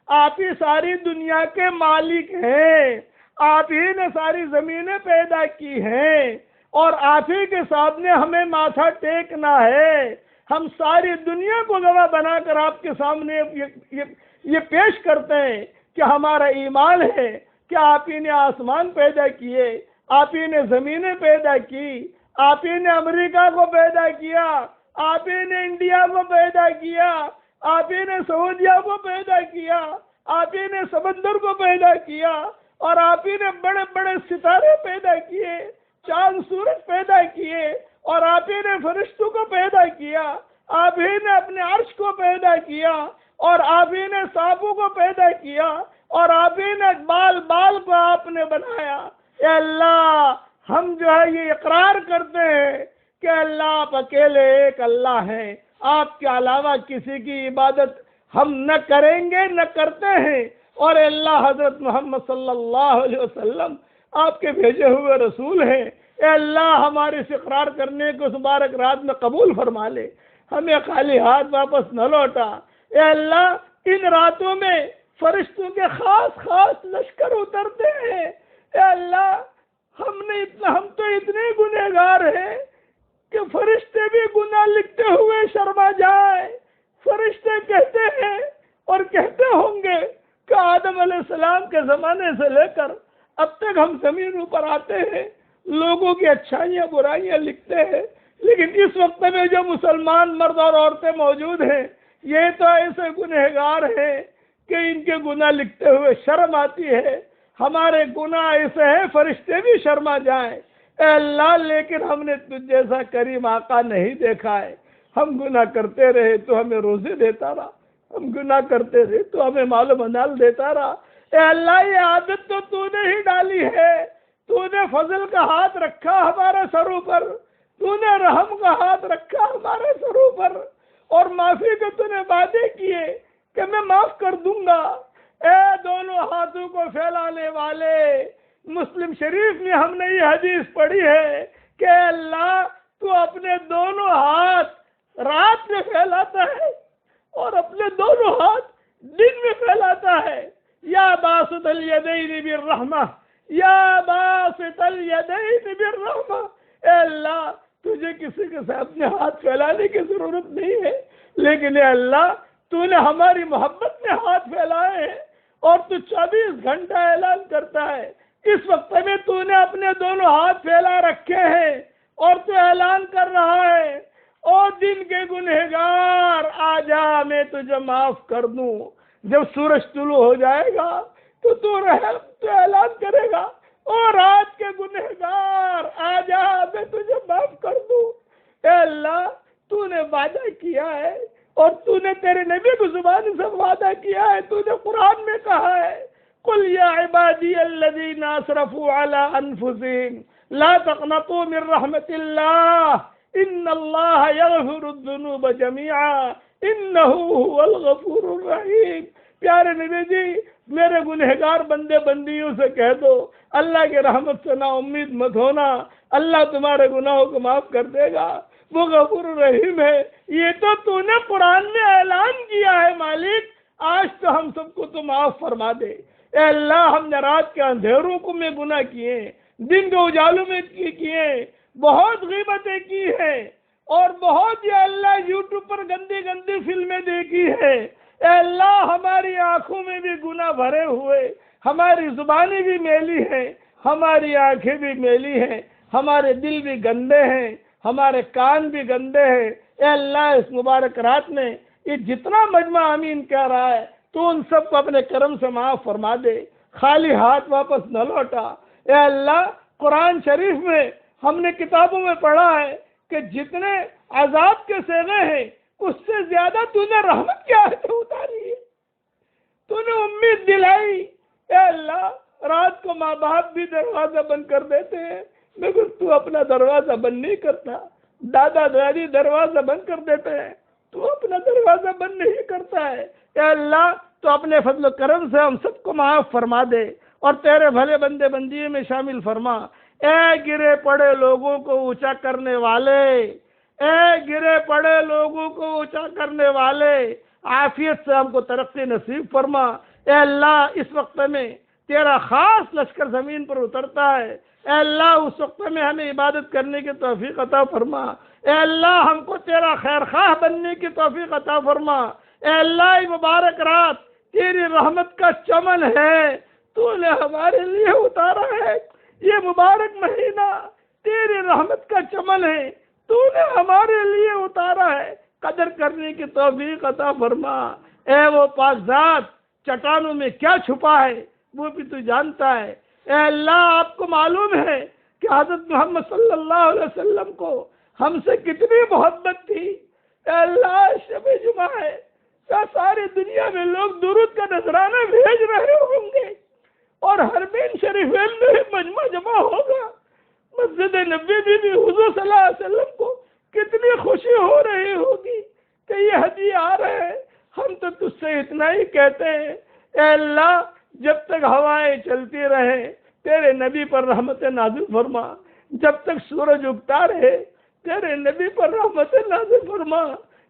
آپ ہی ساری دنیا کے مالک ہیں، آپ ہی نے ساری زمینیں پیدا کی ہیں اور آپ ہی کے سامنے ہمیں ماتھا ٹیکنا ہے۔ ہم ساری دنیا کو گواہ بنا کر آپ کے سامنے یہ پیش کرتے ہیں کہ ہمارا ایمان ہے کہ آپ ہی نے آسمان پیدا کیے، آپ ہی نے زمینیں پیدا کی، آپ ہی نے امریکہ کو پیدا کیا، آپ ہی نے انڈیا کو پیدا کیا، آپ ہی نے سعودیہ کو پیدا کیا، آپ ہی نے سمندر کو پیدا کیا اور آپ ہی نے بڑے بڑے ستارے پیدا کیے، چاند سورج پیدا کیے اور آپ ہی نے فرشتوں کو پیدا کیا، آپ ہی نے اپنے عرش کو پیدا کیا اور آپ ہی نے سانپوں کو پیدا کیا اور آپ ہی نے بال بال کو آپ نے بنایا۔ اے اللہ ہم جو ہے یہ اقرار کرتے ہیں کہ اللہ آپ اکیلے ایک اللہ ہیں، آپ کے علاوہ کسی کی عبادت ہم نہ کریں گے نہ کرتے ہیں، اور اللہ حضرت محمد صلی اللہ علیہ وسلم آپ کے بھیجے ہوئے رسول ہیں۔ اے اللہ ہمارے اس اقرار کرنے کو اس مبارک رات میں قبول فرما لے، ہمیں خالی ہاتھ واپس نہ لوٹا۔ اے اللہ ان راتوں میں فرشتوں کے خاص خاص لشکر اترتے ہیں۔ اے اللہ ہم تو اتنے گنہگار ہیں کہ فرشتے بھی گناہ لکھتے ہوئے شرما جائیں۔ فرشتے کہتے ہیں اور کہتے ہوں گے کہ آدم علیہ السلام کے زمانے سے لے کر اب تک ہم زمین پر آتے ہیں، لوگوں کی اچھائیاں برائیاں لکھتے ہیں، لیکن اس وقت میں جو مسلمان مرد اور عورتیں موجود ہیں یہ تو ایسے گنہگار ہیں کہ ان کے گناہ لکھتے ہوئے شرم آتی ہے۔ ہمارے گناہ ایسے ہیں فرشتے بھی شرما جائیں۔ اے اللہ لیکن ہم نے تجھ جیسا کریم آقا نہیں دیکھا ہے۔ ہم گناہ کرتے رہے تو ہمیں روزے دیتا رہا، ہم گناہ کرتے رہے تو ہمیں مال و منال دیتا رہا۔ اے اللہ یہ عادت تو نے ہی ڈالی ہے۔ تو نے فضل کا ہاتھ رکھا ہمارے سروں پر، تو نے رحم کا ہاتھ رکھا ہمارے سروں پر، اور معافی کے تو نے وعدے کیے کہ میں معاف کر دوں گا۔ اے دونوں ہاتھوں کو پھیلانے والے، مسلم شریف میں ہم نے یہ حدیث پڑھی ہے کہ اے اللہ تو اپنے دونوں ہاتھ رات میں پھیلاتا ہے اور اپنے دونوں ہاتھ دن میں پھیلاتا ہے۔ یا باسط الیدین بالرحمہ، یا باسط الیدین بالرحمہ۔ اے اللہ تجھے کسی کے ساتھ اپنے ہاتھ پھیلانے کی ضرورت نہیں ہے، لیکن اے اللہ تو نے ہماری محبت میں ہاتھ پھیلائے ہیں، اور تو 24 گھنٹہ اعلان کرتا ہے۔ اس وقت میں تو نے اپنے دونوں ہاتھ پھیلا رکھے ہیں اور تو اعلان کر رہا ہے اور دن کے گنہگار آ جا میں تجھے معاف کر دوں۔ جب سورج طلوع ہو جائے گا تو اعلان کرے گا اور رات کے گنہگار آ جا میں تجھے معاف کر دوں۔ اے اللہ تو نے وعدہ کیا ہے اور تو نے تیرے نبی کو زبان سے وعدہ کیا ہے، تو نے قرآن میں کہا ہے قل یا عبادی الذین اسرفوا علی انفسہم لا تقنطوا من رحمت اللہ ان اللہ یغفر الذنوب جميعا انہ هو الغفور الرحیم۔ پیارے نبی جی میرے گنہگار بندے بندیوں سے کہہ دو اللہ کے رحمت سے نا امید مت ہونا، اللہ تمہارے گناہوں کو معاف کر دے گا، وہ غفور الرحیم ہے۔ یہ تو نے قرآن میں اعلان کیا ہے مالک، آج تو ہم سب کو تو معاف فرما دے۔ اے اللہ ہم نے رات کے اندھیروں کو میں گناہ کیے، دن کے اجالوں میں کیے، بہت غیبتیں کی ہیں اور بہت یہ اللہ یوٹیوب پر گندی گندی فلمیں دیکھی ہے۔ اے اللہ ہماری آنکھوں میں بھی گناہ بھرے ہوئے، ہماری زبانیں بھی میلی ہیں، ہماری آنکھیں بھی میلی ہیں، ہمارے دل بھی گندے ہیں، ہمارے کان بھی گندے ہیں۔ اے اللہ اس مبارک رات میں یہ جتنا مجمع آمین کہہ رہا ہے تو ان سب کو اپنے کرم سے معاف فرما دے، خالی ہاتھ واپس نہ لوٹا۔ اے اللہ قرآن شریف میں ہم نے کتابوں میں پڑھا ہے کہ جتنے عذاب کے صیغے ہیں اس سے زیادہ تو نے رحمت کی آیتیں اتاری ہے، تو نے امید دلائی۔ اے اللہ رات کو ماں باپ بھی دروازہ بند کر دیتے ہیں مگر تو اپنا دروازہ بند نہیں کرتا، دادا دادی دروازہ بند کر دیتے ہیں تو اپنا دروازہ بند نہیں کرتا ہے۔ اے اللہ تو اپنے فضل و کرم سے ہم سب کو معاف فرما دے اور تیرے بھلے بندے بندیوں میں شامل فرما۔ اے گرے پڑے لوگوں کو اونچا کرنے والے، اے گرے پڑے لوگوں کو اونچا کرنے والے، عافیت سے ہم کو ترقی نصیب فرما۔ اے اللہ اس وقت میں تیرا خاص لشکر زمین پر اترتا ہے، اے اللہ اس وقت میں ہمیں عبادت کرنے کی توفیق عطا فرما۔ اے اللہ ہم کو تیرا خیر خواہ بننے کی توفیق عطا فرما۔ اے اللہ یہ مبارک رات تیری رحمت کا چمن ہے، تو نے ہمارے لیے اتارا ہے۔ یہ مبارک مہینہ تیری رحمت کا چمن ہے، تو نے ہمارے لیے اتارا ہے، قدر کرنے کی توفیق عطا فرما۔ اے وہ پاک ذات چٹانوں میں کیا چھپا ہے وہ بھی تو جانتا ہے۔ اے اللہ آپ کو معلوم ہے کہ حضرت محمد صلی اللہ علیہ وسلم کو ہم سے کتنی محبت تھی۔ اے اللہ شب جمعہ ہے، ساری دنیا میں لوگ درود کا نذرانہ بھیج رہے ہوں گے اور حرمین شریفین میں مجمع جمع ہوگا، مسجد نبوی بھی حضور صلی اللہ علیہ وسلم کو کتنی خوشی ہو رہی ہوگی کہ یہ ہدیے آ رہے ہیں۔ ہم تو تجھ سے اتنا ہی کہتے ہیں، اے اللہ جب تک ہوائیں چلتی رہے تیرے نبی پر رحمت نازل فرما، جب تک سورج اگتا رہے تیرے نبی پر رحمت نازل فرما،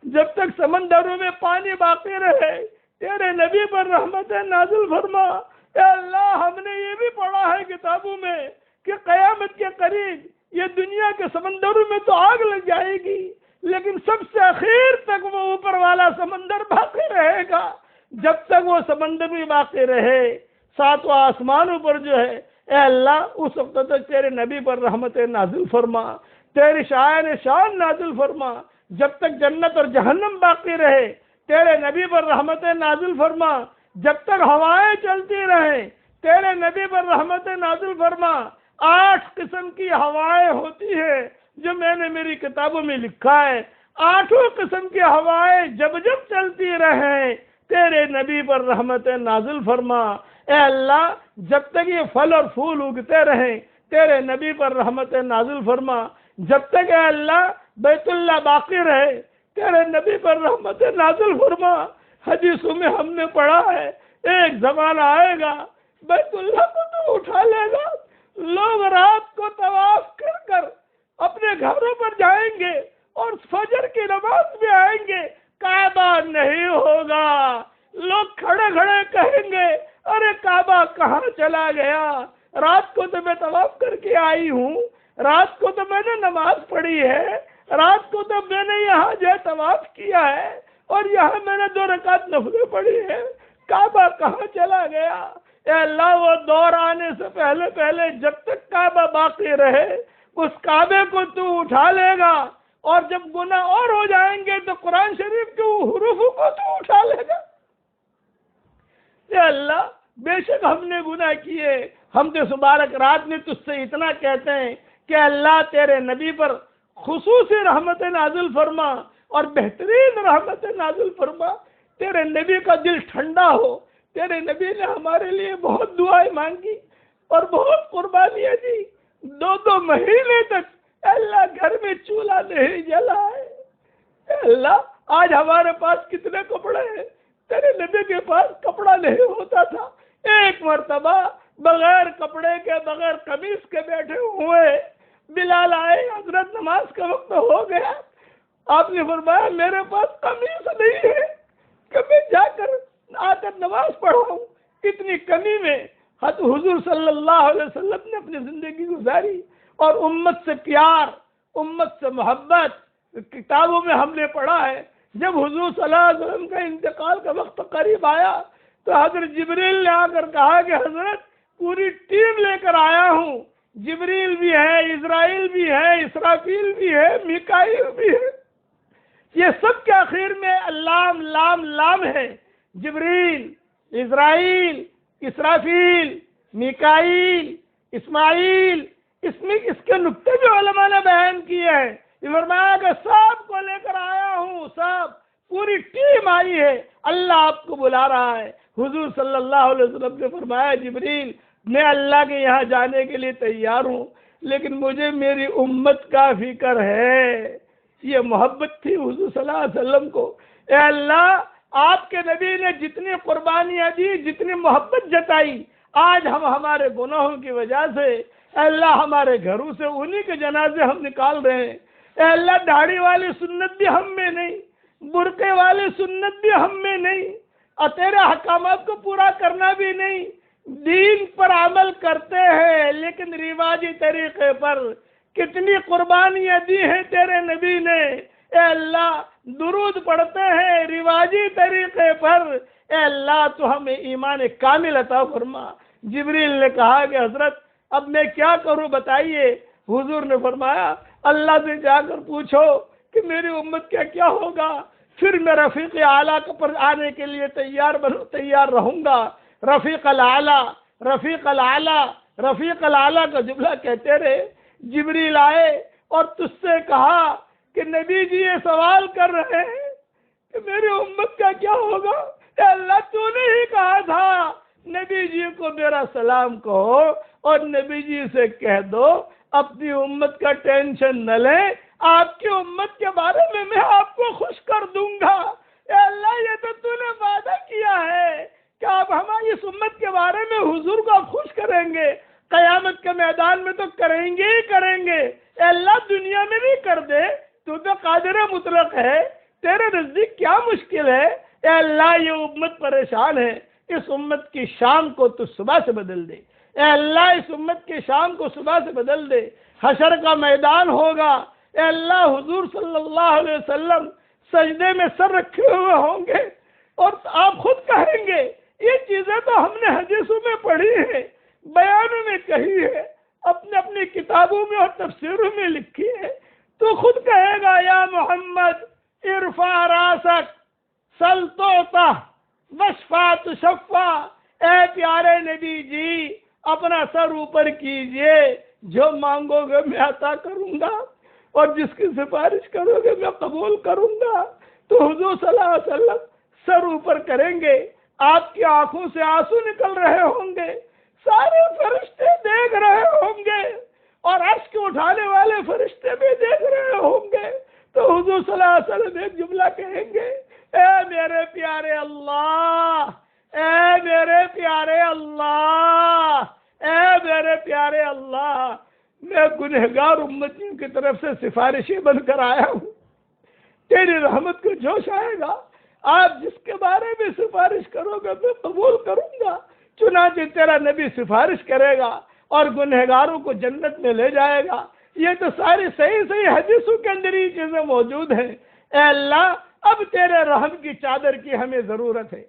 جب تک سمندروں میں پانی باقی رہے تیرے نبی پر رحمت نازل فرما۔ اے اللہ ہم نے یہ بھی پڑھا ہے کتابوں میں کہ قیامت کے قریب یہ دنیا کے سمندروں میں تو آگ لگ جائے گی، لیکن سب سے اخیر تک وہ اوپر والا سمندر باقی رہے گا۔ جب تک وہ سمندر بھی باقی رہے، ساتوں آسمانوں پر جو ہے، اے اللہ اس وقت تک تیرے نبی پر رحمت نازل فرما، تیری شان نازل فرما۔ جب تک جنت اور جہنم باقی رہے تیرے نبی پر رحمت نازل فرما، جب تک ہوائیں چلتی رہیں تیرے نبی پر رحمت نازل فرما۔ 8 قسم کی ہوائیں ہوتی ہیں جو میں نے میری کتابوں میں لکھا ہے، 8 قسم کی ہوائیں جب جب چلتی رہیں تیرے نبی پر رحمت نازل فرما۔ اے اللہ جب تک یہ پھل اور پھول اگتے رہیں تیرے نبی پر رحمت نازل فرما، جب تک اے اللہ بیت اللہ باقی رہے تیرے نبی پر رحمت نازل فرما۔ حدیثوں میں ہم نے پڑھا ہے ایک زمانہ آئے گا بیت اللہ کو تو اٹھا لے گا، لوگ رات کو طواف کر کر اپنے گھروں پر جائیں گے اور فجر کی نماز میں آئیں گے، کعبہ نہیں ہوگا۔ لوگ کھڑے کھڑے کہیں گے ارے کعبہ کہاں چلا گیا؟ رات کو تو میں طواف کر کے آئی ہوں، رات کو تو میں نے نماز پڑھی ہے، رات کو تو میں نے یہاں جو طواف کیا ہے اور یہاں میں نے 2 رکعت نفلیں پڑھی ہے، کعبہ کہاں چلا گیا؟ اے اللہ وہ دور آنے سے پہلے پہلے جب تک کعبہ باقی رہے اس کعبے کو تو اٹھا لے گا، اور جب گناہ اور ہو جائیں گے تو قرآن شریف کے حروفوں کو تو اٹھا لے گا۔ اے اللہ بے شک ہم نے گناہ کیے، ہم تو مبارک رات میں تجھ سے اتنا کہتے ہیں کہ اللہ تیرے نبی پر خصوصی رحمت نازل فرما اور بہترین رحمت نازل فرما، تیرے نبی کا دل ٹھنڈا ہو۔ تیرے نبی نے ہمارے لیے بہت دعائیں مانگی اور بہت قربانیاں دی، 2 مہینے تک اے اللہ گھر میں چولہا نہیں جلا ہے۔ اے اللہ آج ہمارے پاس کتنے کپڑے ہیں، تیرے نبی کے پاس کپڑا نہیں ہوتا تھا، ایک مرتبہ بغیر کپڑے کے بغیر قمیص کے بیٹھے ہوئے بلال آئے، حضرت نماز کا وقت ہو گیا، آپ نے فرمایا میرے پاس قمیص نہیں ہے کہ میں جا کر آ کر نماز پڑھاؤں۔ اتنی کمی میں حضور صلی اللہ علیہ وسلم نے اپنی زندگی گزاری، اور امت سے پیار، امت سے محبت کتابوں میں ہم نے پڑھا ہے۔ جب حضور صلی اللہ علیہ وسلم کا انتقال کا وقت قریب آیا تو حضرت جبریل نے آ کر کہا کہ حضرت پوری ٹیم لے کر آیا ہوں، جبریل بھی ہے، اسرائیل بھی ہے، اسرافیل بھی ہے، میکائیل بھی ہے۔ یہ سب کے آخر میں لام لام لام ہے، جبریل، اسرائیل، اسرافیل، میکائیل، اسماعیل، اس کے نقطے بھی علماء نے بیان کیے ہیں۔ یہ فرمایا کہ سب کو لے کر آیا ہوں، سب پوری ٹیم آئی ہے، اللہ آپ کو بلا رہا ہے۔ حضور صلی اللہ علیہ وسلم نے فرمایا جبریل میں اللہ کے یہاں جانے کے لیے تیار ہوں، لیکن مجھے میری امت کا فکر ہے۔ یہ محبت تھی حضور صلی اللہ علیہ وسلم کو۔ اے اللہ آپ کے نبی نے جتنی قربانیاں دی، جتنی محبت جتائی، آج ہم ہمارے گناہوں کی وجہ سے اے اللہ ہمارے گھروں سے انہی کے جنازے ہم نکال رہے ہیں۔ اے اللہ داڑھی والی سنت بھی ہم میں نہیں، برقعے والی سنت بھی ہم میں نہیں، اور تیرے احکامات کو پورا کرنا بھی نہیں۔ دین پر عمل کرتے ہیں لیکن رواجی طریقے پر۔ کتنی قربانیاں دی ہیں تیرے نبی نے، اے اللہ درود پڑھتے ہیں رواجی طریقے پر۔ اے اللہ تو ہمیں ایمان کامل عطا فرما۔ جبریل نے کہا کہ حضرت اب میں کیا کروں بتائیے؟ حضور نے فرمایا اللہ سے جا کر پوچھو کہ میری امت کا کیا ہوگا، پھر میں رفیق اعلیٰ پر آنے کے لیے تیار رہوں گا۔ رفیق الاعلیٰ، رفیق الاعلیٰ، رفیق الاعلیٰ کا جملہ کہتے رہے۔ جبریل آئے اور تجھ سے کہا کہ نبی جی یہ سوال کر رہے ہیں کہ میری امت کا کیا ہوگا۔ اے اللہ تو نے ہی کہا تھا نبی جی کو میرا سلام کہو اور نبی جی سے کہہ دو اپنی امت کا ٹینشن نہ لیں، آپ کی امت کے بارے میں آپ کو خوش کر دوں گا۔ اے اللہ یہ تو نے وعدہ کیا ہے کہ آپ ہماری اس امت کے بارے میں حضور کو آپ خوش کریں گے، قیامت کے میدان میں تو کریں گے ہی کریں گے۔ اے اللہ دنیا میں بھی کر دے، تو قادر مطلق ہے، تیرے نزدیک کیا مشکل ہے؟ اے اللہ یہ امت پریشان ہے، اس امت کی شام کو تو صبح سے بدل دے۔ اے اللہ اس امت کی شام کو صبح سے بدل دے۔ حشر کا میدان ہوگا، اے اللہ حضور صلی اللہ علیہ وسلم سجدے میں سر رکھے ہوئے ہوں گے اور آپ خود کہیں گے یہ چیزیں تو ہم نے حدیثوں میں پڑھی ہیں، بیانوں میں کہی ہے، اپنی کتابوں میں اور تفسیروں میں لکھی ہے۔ تو خود کہے گا یا محمد ارفع راسک سل توتا وشفا تشفا، اے پیارے نبی جی اپنا سر اوپر کیجئے، جو مانگو گے میں عطا کروں گا اور جس کی سفارش کرو گے میں قبول کروں گا۔ تو حضور صلی اللہ علیہ وسلم سر اوپر کریں گے، آپ کی آنکھوں سے آنسو نکل رہے ہوں گے، سارے فرشتے دیکھ رہے ہوں گے اور عرش کو اٹھانے والے فرشتے بھی دیکھ رہے ہوں گے۔ تو حضور صلی اللہ علیہ وسلم ایک جملہ کہیں گے، اے میرے پیارے اللہ، اے میرے پیارے اللہ، اے میرے پیارے اللہ، میں گنہگار امتیوں کی طرف سے سفارشی بن کر آیا ہوں، تیری رحمت کو جوش آئے گا، آپ جس کے بارے میں سفارش کرو گے میں قبول کروں گا۔ چنانچہ تیرا نبی سفارش کرے گا اور گنہگاروں کو جنت میں لے جائے گا۔ یہ تو ساری صحیح حدیثوں کے اندر یہ چیزیں موجود ہیں۔ اے اللہ اب تیرے رحم کی چادر کی ہمیں ضرورت ہے،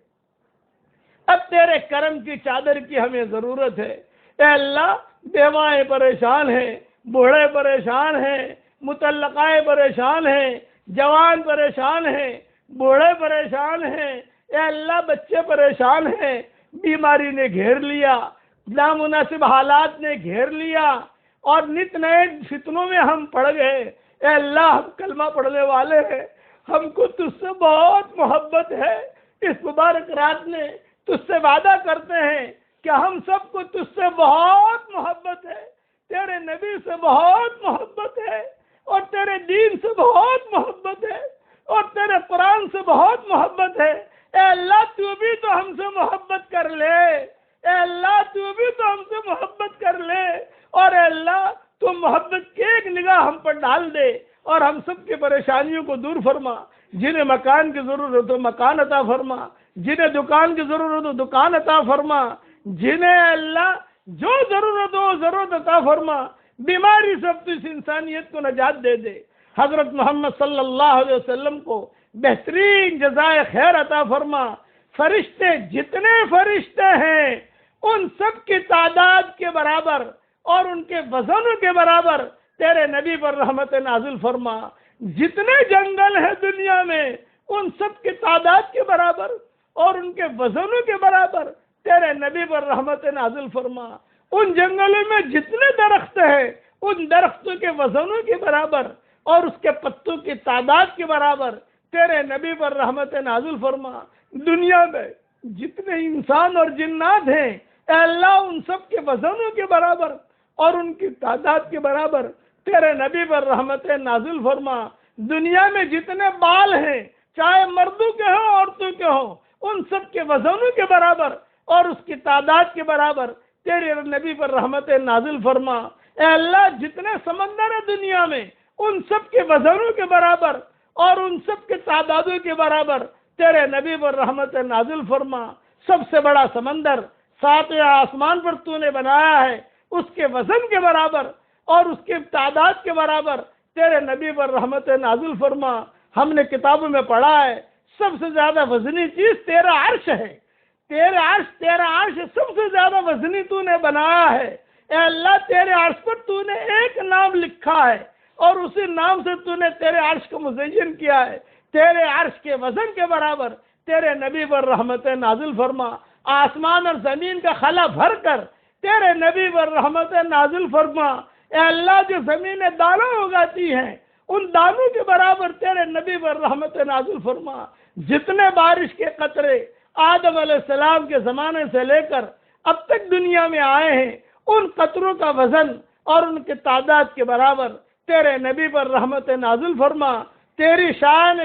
اب تیرے کرم کی چادر کی ہمیں ضرورت ہے۔ اے اللہ بیوائیں پریشان ہیں، بوڑھے پریشان ہیں، مطلقائیں پریشان ہیں، جوان پریشان ہیں، بوڑھے پریشان ہیں، اے اللہ بچے پریشان ہیں، بیماری نے گھیر لیا، نامناسب حالات نے گھیر لیا اور نت نئے فتنوں میں ہم پڑ گئے۔ اے اللہ ہم کلمہ پڑھنے والے ہیں، ہم کو تجھ سے بہت محبت ہے، اس مبارک رات میں تجھ سے وعدہ کرتے ہیں کہ ہم سب کو تجھ سے بہت محبت ہے، تیرے نبی سے بہت محبت ہے اور تیرے دین سے بہت محبت ہے اور تیرے قرآن سے بہت محبت ہے۔ اے اللہ تو بھی تو ہم سے محبت کر لے، اے اللہ تو بھی تو ہم سے محبت کر لے، اور اے اللہ تو محبت کی ایک نگاہ ہم پر ڈال دے اور ہم سب کی پریشانیوں کو دور فرما۔ جنہیں مکان کی ضرورت ہو مکان عطا فرما، جنہیں دکان کی ضرورت ہو دکان عطا فرما، جنہیں اللہ جو ضرورت ہو ضرورت عطا فرما، بیماری سب تو اس انسانیت کو نجات دے دے۔ حضرت محمد صلی اللہ علیہ وسلم کو بہترین جزائے خیر عطا فرما۔ فرشتے جتنے فرشتے ہیں ان سب کی تعداد کے برابر اور ان کے وزنوں کے برابر تیرے نبی پر رحمت نازل فرما۔ جتنے جنگل ہیں دنیا میں ان سب کی تعداد کے برابر اور ان کے وزنوں کے برابر تیرے نبی پر رحمت نازل فرما۔ ان جنگلوں میں جتنے درخت ہیں ان درختوں کے وزنوں کے برابر اور اس کے پتوں کی تعداد کے برابر تیرے نبی پر رحمت نازل فرما۔ دنیا میں جتنے انسان اور جنات ہیں اے اللہ ان سب کے وزنوں کے برابر اور ان کی تعداد کے برابر تیرے نبی پر رحمت نازل فرما۔ دنیا میں جتنے بال ہیں چاہے مردوں کے ہوں عورتوں کے ہوں ان سب کے وزنوں کے برابر اور اس کی تعداد کے برابر تیرے نبی پر رحمت نازل فرما۔ اے اللہ جتنے سمندر ہیں دنیا میں ان سب کے وزنوں کے برابر اور ان سب کے تعدادوں کے برابر تیرے نبی پر رحمت نازل فرما۔ سب سے بڑا سمندر ساتویں آسمان پر تو نے بنایا ہے، اس کے وزن کے برابر اور اس کے تعداد کے برابر تیرے نبی پر رحمت نازل فرما۔ ہم نے کتابوں میں پڑھا ہے سب سے زیادہ وزنی چیز تیرا عرش ہے، تیرا عرش سب سے زیادہ وزنی تو نے بنایا ہے۔ اے اللہ تیرے عرش پر تو نے ایک نام لکھا ہے اور اسی نام سے تو نے تیرے عرش کو مزین کیا ہے۔ تیرے عرش کے وزن کے برابر تیرے نبی پر رحمت نازل فرما۔ آسمان اور زمین کا خلا بھر کر تیرے نبی پر رحمت نازل فرما۔ اے اللہ جو زمینیں دانوں اگاتی ہیں ان دانوں کے برابر تیرے نبی پر رحمت نازل فرما۔ جتنے بارش کے قطرے آدم علیہ السلام کے زمانے سے لے کر اب تک دنیا میں آئے ہیں ان قطروں کا وزن اور ان کی تعداد کے برابر تیرے نبی پر رحمت نازل فرما۔ تیری شان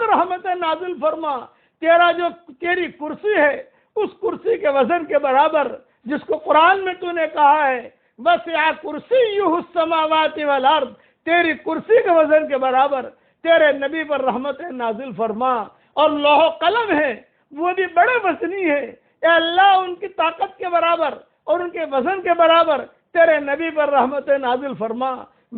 رحمت نازل فرما. تیری کرسی ہے اس کرسی کے وزن کے برابر جس کو قرآن میں تو نے کہا ہے وسع کرسیہ السماوات والارض، تیری کرسی کے وزن کے برابر تیرے نبی پر رحمت نازل فرما. اور لوح و قلم ہے وہ بھی بڑے وزنی ہے، اے اللہ ان کی طاقت کے برابر اور ان کے وزن کے برابر تیرے نبی پر رحمت نازل فرما.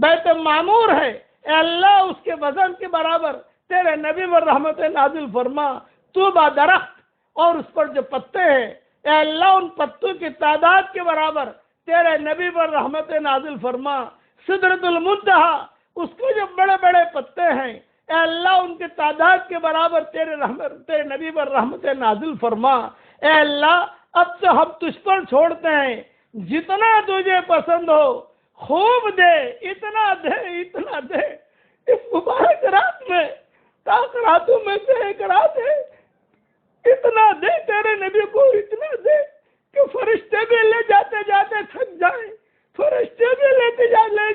بیت معمور ہے، اے اللہ اس کے وزن کے برابر تیرے نبی پر رحمت نازل فرما. طوبہ درخت اور اس پر جو پتے ہیں، اے اللہ ان پتوں کی تعداد کے برابر تیرے نبی پر رحمت نازل فرما. سدرۃ المنتہا اس کے جو بڑے بڑے پتے ہیں، اے اللہ ان کی تعداد کے برابر تیرے نبی پر رحمت نازل فرما. اے اللہ اب تو ہم تجھ پر چھوڑتے ہیں، جتنا تجھے پسند ہو خوب دے، اتنا دے. اس مبارک رات میں تاک راتوں میں سے ایک رات ہے، اتنا دے تیرے نبی کو، اتنا دے کہ فرشتے بھی لے جاتے جاتے تھک جائیں، فرشتے بھی لے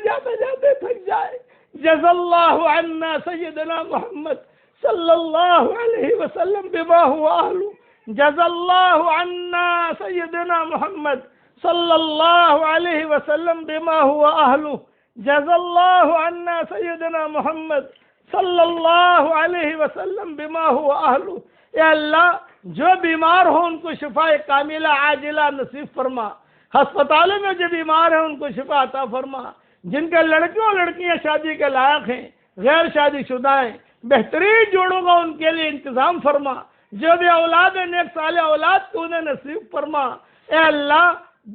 جاتے جاتے تھک جائے. جزا اللہ عنا سیدنا محمد صلی اللہ علیہ وسلم بما هو اہلہ. جزا اللہ عنا سیدنا محمد صلی اللہ علیہ وسلم بما هو اہلہ. جزا اللہ عنا سیدنا محمد صلی اللہ علیہ وسلم بما هو اہلہ. اے اللہ جو بیمار ہو ان کو شفا کاملہ عاجلہ نصیب فرما. ہسپتالوں میں جو بیمار ہیں ان کو شفا عطا فرما. جن کے لڑکے اور لڑکیاں شادی کے لائق ہیں، غیر شادی شدہ ہیں، بہترین جوڑوں کا ان کے لیے انتظام فرما. جو بھی اولاد ہیں نیک صالح اولاد کو انہیں نصیب فرما. اے اللہ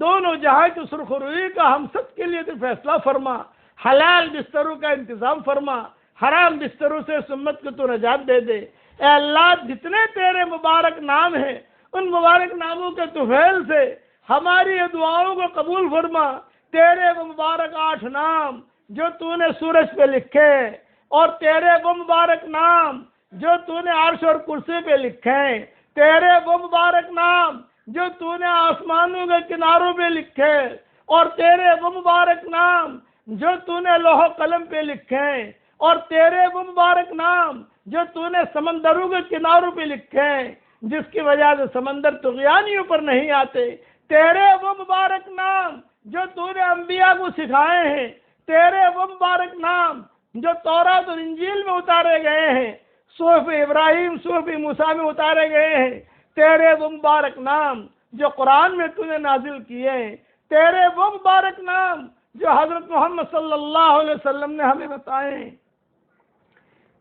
دونوں جہاں کی سرخروئی کا ہم سب کے لیے تو فیصلہ فرما. حلال بستروں کا انتظام فرما، حرام بستروں سے اس امت کو تو نجات دے دے. اے اللہ جتنے تیرے مبارک نام ہیں ان مبارک ناموں کے طفیل سے ہماری یہ دعاؤں کو قبول فرما. تیرے وہ مبارک 8 نام جو تو نے سورج پہ لکھے، اور تیرے وہ مبارک نام جو تو نے عرش اور کرسی پہ لکھے، تیرے وہ مبارک نام جو تو نے آسمانوں کے کناروں پہ لکھے، اور تیرے وہ مبارک نام جو تو نے لوح و قلم پہ لکھے، اور تیرے وہ مبارک نام جو تو نے سمندروں کے کناروں پہ لکھے جس کی وجہ سے سمندر طغیانیوں پر نہیں آتے. تیرے وہ مبارک نام جو تو نے انبیاء کو سکھائے ہیں، تیرے وہ مبارک نام جو تورات اور انجیل میں اتارے گئے ہیں، صحف ابراہیم صحف موسیٰ میں اتارے گئے ہیں. تیرے وہ مبارک نام جو قرآن میں تو نے نازل کیے ہیں، تیرے وہ مبارک نام جو حضرت محمد صلی اللہ علیہ وسلم نے ہمیں بتائے ہیں.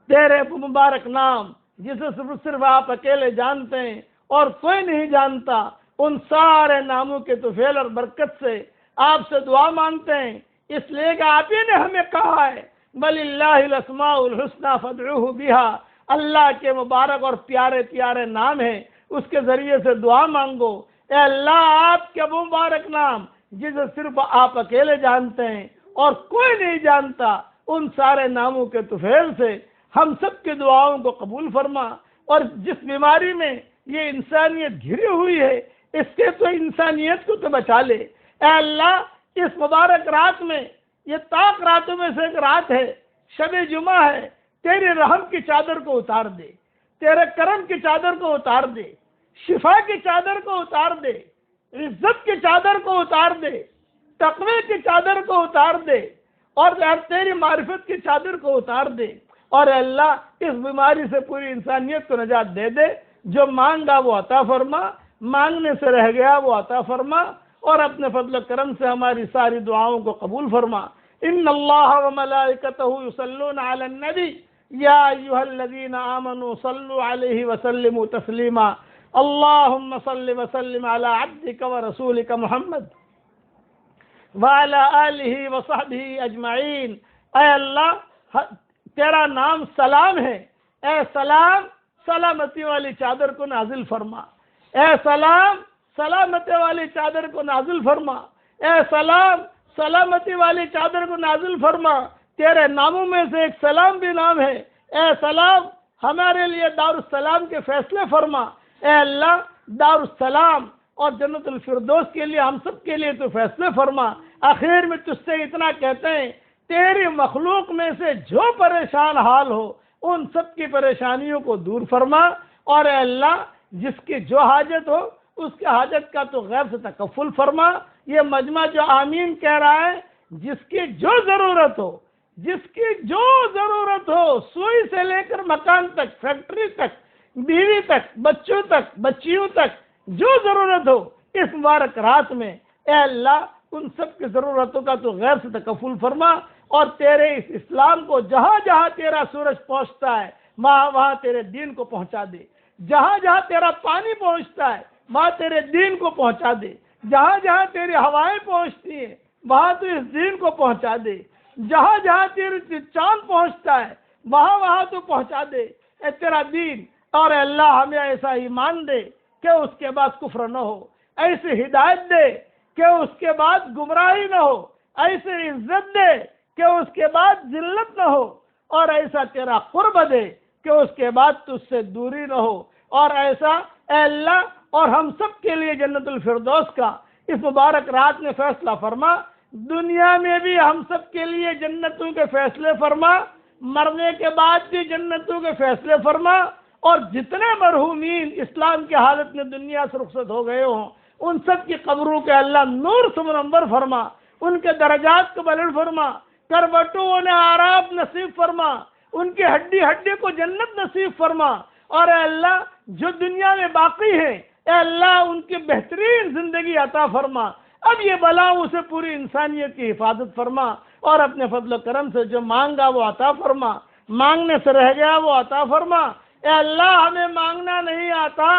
تیرے وہ مبارک نام جسے صرف آپ اکیلے جانتے ہیں اور کوئی نہیں جانتا، ان سارے ناموں کے طفیل اور برکت سے آپ سے دعا مانگتے ہیں، اس لیے کہ آپ ہی نے ہمیں کہا ہے وَلِلَّهِ الْأَسْمَاءُ الْحُسْنَى فَادْعُوهُ بِهَا. اللہ کے مبارک اور پیارے پیارے نام ہیں، اس کے ذریعے سے دعا مانگو. اے اللہ آپ کے وہ مبارک نام جسے صرف آپ اکیلے جانتے ہیں اور کوئی نہیں جانتا، ان سارے ناموں کے طفیل سے ہم سب کی دعاؤں کو قبول فرما. اور جس بیماری میں یہ انسانیت گھری ہوئی ہے اس کے تو انسانیت کو تو بچا لے. اے اللہ اس مبارک رات میں، یہ طاق راتوں میں سے ایک رات ہے، شب جمعہ ہے، تیری رحم کی چادر کو اتار دے، تیرے کرم کی چادر کو اتار دے، شفا کی چادر کو اتار دے، عزت کی چادر کو اتار دے، تقوی کی چادر کو اتار دے، اور تیری معرفت کی چادر کو اتار دے. اور اے اللہ اس بیماری سے پوری انسانیت کو نجات دے دے. جو مانگا وہ عطا فرما، مانگنے سے رہ گیا وہ عطا فرما، اور اپنے فضل و کرم سے ہماری ساری دعاؤں کو قبول فرما. ان اللہ وملائکتہ یصلون علی النبی یا ایھا الذین آمنوا صلوا علیہ وسلموا تسلیما. اللہم صل وسلم علی عبدک ورسولک محمد وعلی آلہ وصحبہ اجمعین. اے اللہ تیرا نام سلام ہے، اے سلام سلامتی والی چادر کو نازل فرما. اے سلام سلامتی والی چادر کو نازل فرما. اے سلام سلامتی والی چادر کو نازل فرما. تیرے ناموں میں سے ایک سلام بھی نام ہے. اے سلام ہمارے لیے دارالسلام کے فیصلے فرما. اے اللہ دارالسلام اور جنت الفردوس کے لیے ہم سب کے لیے تو فیصلے فرما. آخر میں تجھ سے اتنا کہتے ہیں، تیری مخلوق میں سے جو پریشان حال ہو ان سب کی پریشانیوں کو دور فرما، اور اے اللہ جس کی جو حاجت ہو اس کے حاجت کا تو غیر سے تکفل فرما۔ یہ مجمع جو آمین کہہ رہا ہے، جس کی جو ضرورت ہو، جس کی جو ضرورت ہو، سوئی سے لے کر مکان تک، فیکٹری تک، بیوی تک، بچوں تک، بچیوں تک، جو ضرورت ہو اس مبارک رات میں، اے اللہ ان سب کی ضرورتوں کا تو غیر سے تکفل فرما، اور تیرے اس اسلام کو جہاں جہاں تیرا سورج پہنچتا ہے وہاں وہاں تیرے دین کو پہنچا دے، جہاں جہاں تیرا پانی پہنچتا ہے وہاں تیرے دین کو پہنچا دے، جہاں جہاں تیری ہوائیں پہنچتی ہیں وہاں تو اس دین کو پہنچا دے، جہاں جہاں تیری چاند پہنچتا ہے وہاں وہاں تو پہنچا دے اے تیرا دین۔ اور اے اللہ ہمیں ایسا ایمان دے کہ اس کے بعد کفر نہ ہو، ایسی ہدایت دے کہ اس کے بعد گمراہی نہ ہو، ایسی عزت دے کہ اس کے بعد ذلت نہ ہو، اور ایسا تیرا قرب دے کہ اس کے بعد تجھ سے دوری نہ ہو، اور ایسا اے اللہ اور ہم سب کے لیے جنت الفردوس کا اس مبارک رات میں فیصلہ فرما، دنیا میں بھی ہم سب کے لیے جنتوں کے فیصلے فرما، مرنے کے بعد بھی جنتوں کے فیصلے فرما، اور جتنے مرحومین اسلام کی حالت میں دنیا سے رخصت ہو گئے ہوں ان سب کی قبروں کے اللہ نور سے منور فرما، ان کے درجات کو بلند فرما، کروٹوں انہیں آرام نصیب فرما، ان کی ہڈی ہڈی کو جنت نصیب فرما، اور اے اللہ جو دنیا میں باقی ہیں اے اللہ ان کی بہترین زندگی عطا فرما، اب یہ بلاؤں سے پوری انسانیت کی حفاظت فرما، اور اپنے فضل و کرم سے جو مانگا وہ عطا فرما، مانگنے سے رہ گیا وہ عطا فرما۔ اے اللہ ہمیں مانگنا نہیں آتا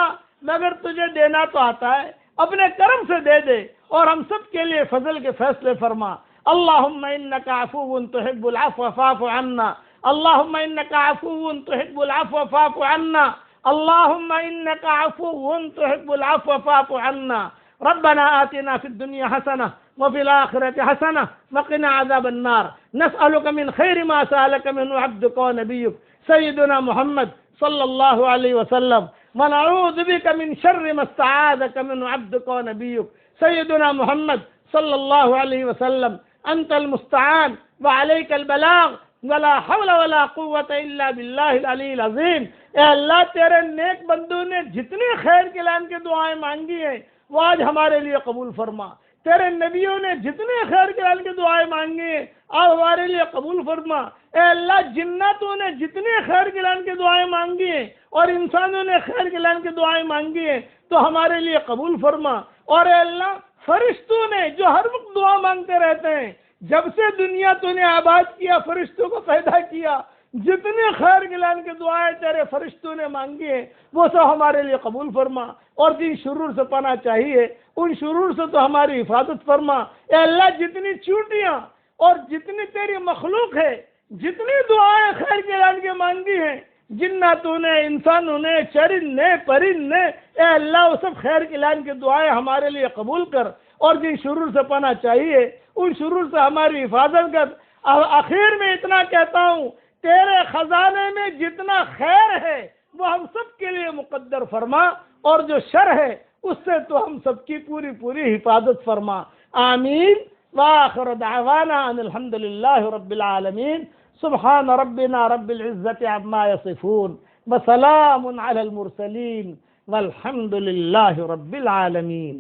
مگر تجھے دینا تو آتا ہے، اپنے کرم سے دے دے، اور ہم سب کے لیے فضل کے فیصلے فرما۔ اللہم انک عفو تحب العفو فاعف عنا، اللہم انک عفو تحب العفو فاعف عنا، اللہم انک عفو تحب العفو فاعف عنا۔ ربنا آتنا في الدنيا حسنة وفي الآخرة حسنة وقنا عذاب النار، نسألك من خير ما سألك منه عبدك ونبيك سيدنا محمد صلى الله عليه وسلم، ونعوذ بك من شر ما استعاذك منه عبدك ونبيك سيدنا محمد صلى الله عليه وسلم۔ أنت المستعان وعليك البلاغ ولا حول ولا قوة إلا بالله العلي العظيم۔ اے اللہ تیرے نیک بندوں نے جتنے خیر کے لان کے دعائیں مانگی ہیں وہ آج ہمارے لیے قبول فرما، تیرے نبیوں نے جتنے خیر کے لان کے دعائیں مانگی ہیں آج ہمارے لیے قبول فرما۔ اے اللہ جناتوں نے جتنے خیر کے لان کے دعائیں مانگی ہیں اور انسانوں نے خیر کے لان کے دعائیں مانگی ہیں تو ہمارے لیے قبول فرما، اور اے اللہ فرشتوں نے جو ہر وقت دعا مانگتے رہتے ہیں، جب سے دنیا تو نے آباد کیا فرشتوں کو پیدا کیا، جتنے خیر گلان کے دعائیں تیرے فرشتوں نے مانگی ہیں وہ سب ہمارے لیے قبول فرما، اور جن شرور سے پناہ چاہیے ان شرور سے تو ہماری حفاظت فرما۔ اے اللہ جتنی چوٹیاں اور جتنی تیری مخلوق ہے، جتنی دعائیں خیر گلان کے مانگی ہیں، جناتوں نے، انسانوں نے، چرند نے، پرند نے، اے اللہ وہ سب خیر گلان کی دعائیں ہمارے لیے قبول کر، اور جن شرور سے پناہ چاہیے ان شرور سے ہماری حفاظت کر۔ آخر میں اتنا کہتا ہوں، تیرے خزانے میں جتنا خیر ہے وہ ہم سب کے لیے مقدر فرما، اور جو شر ہے اس سے تو ہم سب کی پوری حفاظت فرما۔ آمین۔ وآخر دعوانا ان الحمد للہ رب العالمین۔ سبحان ربنا رب العزة عما يصفون وسلام على المرسلين والحمد لله رب العالمين۔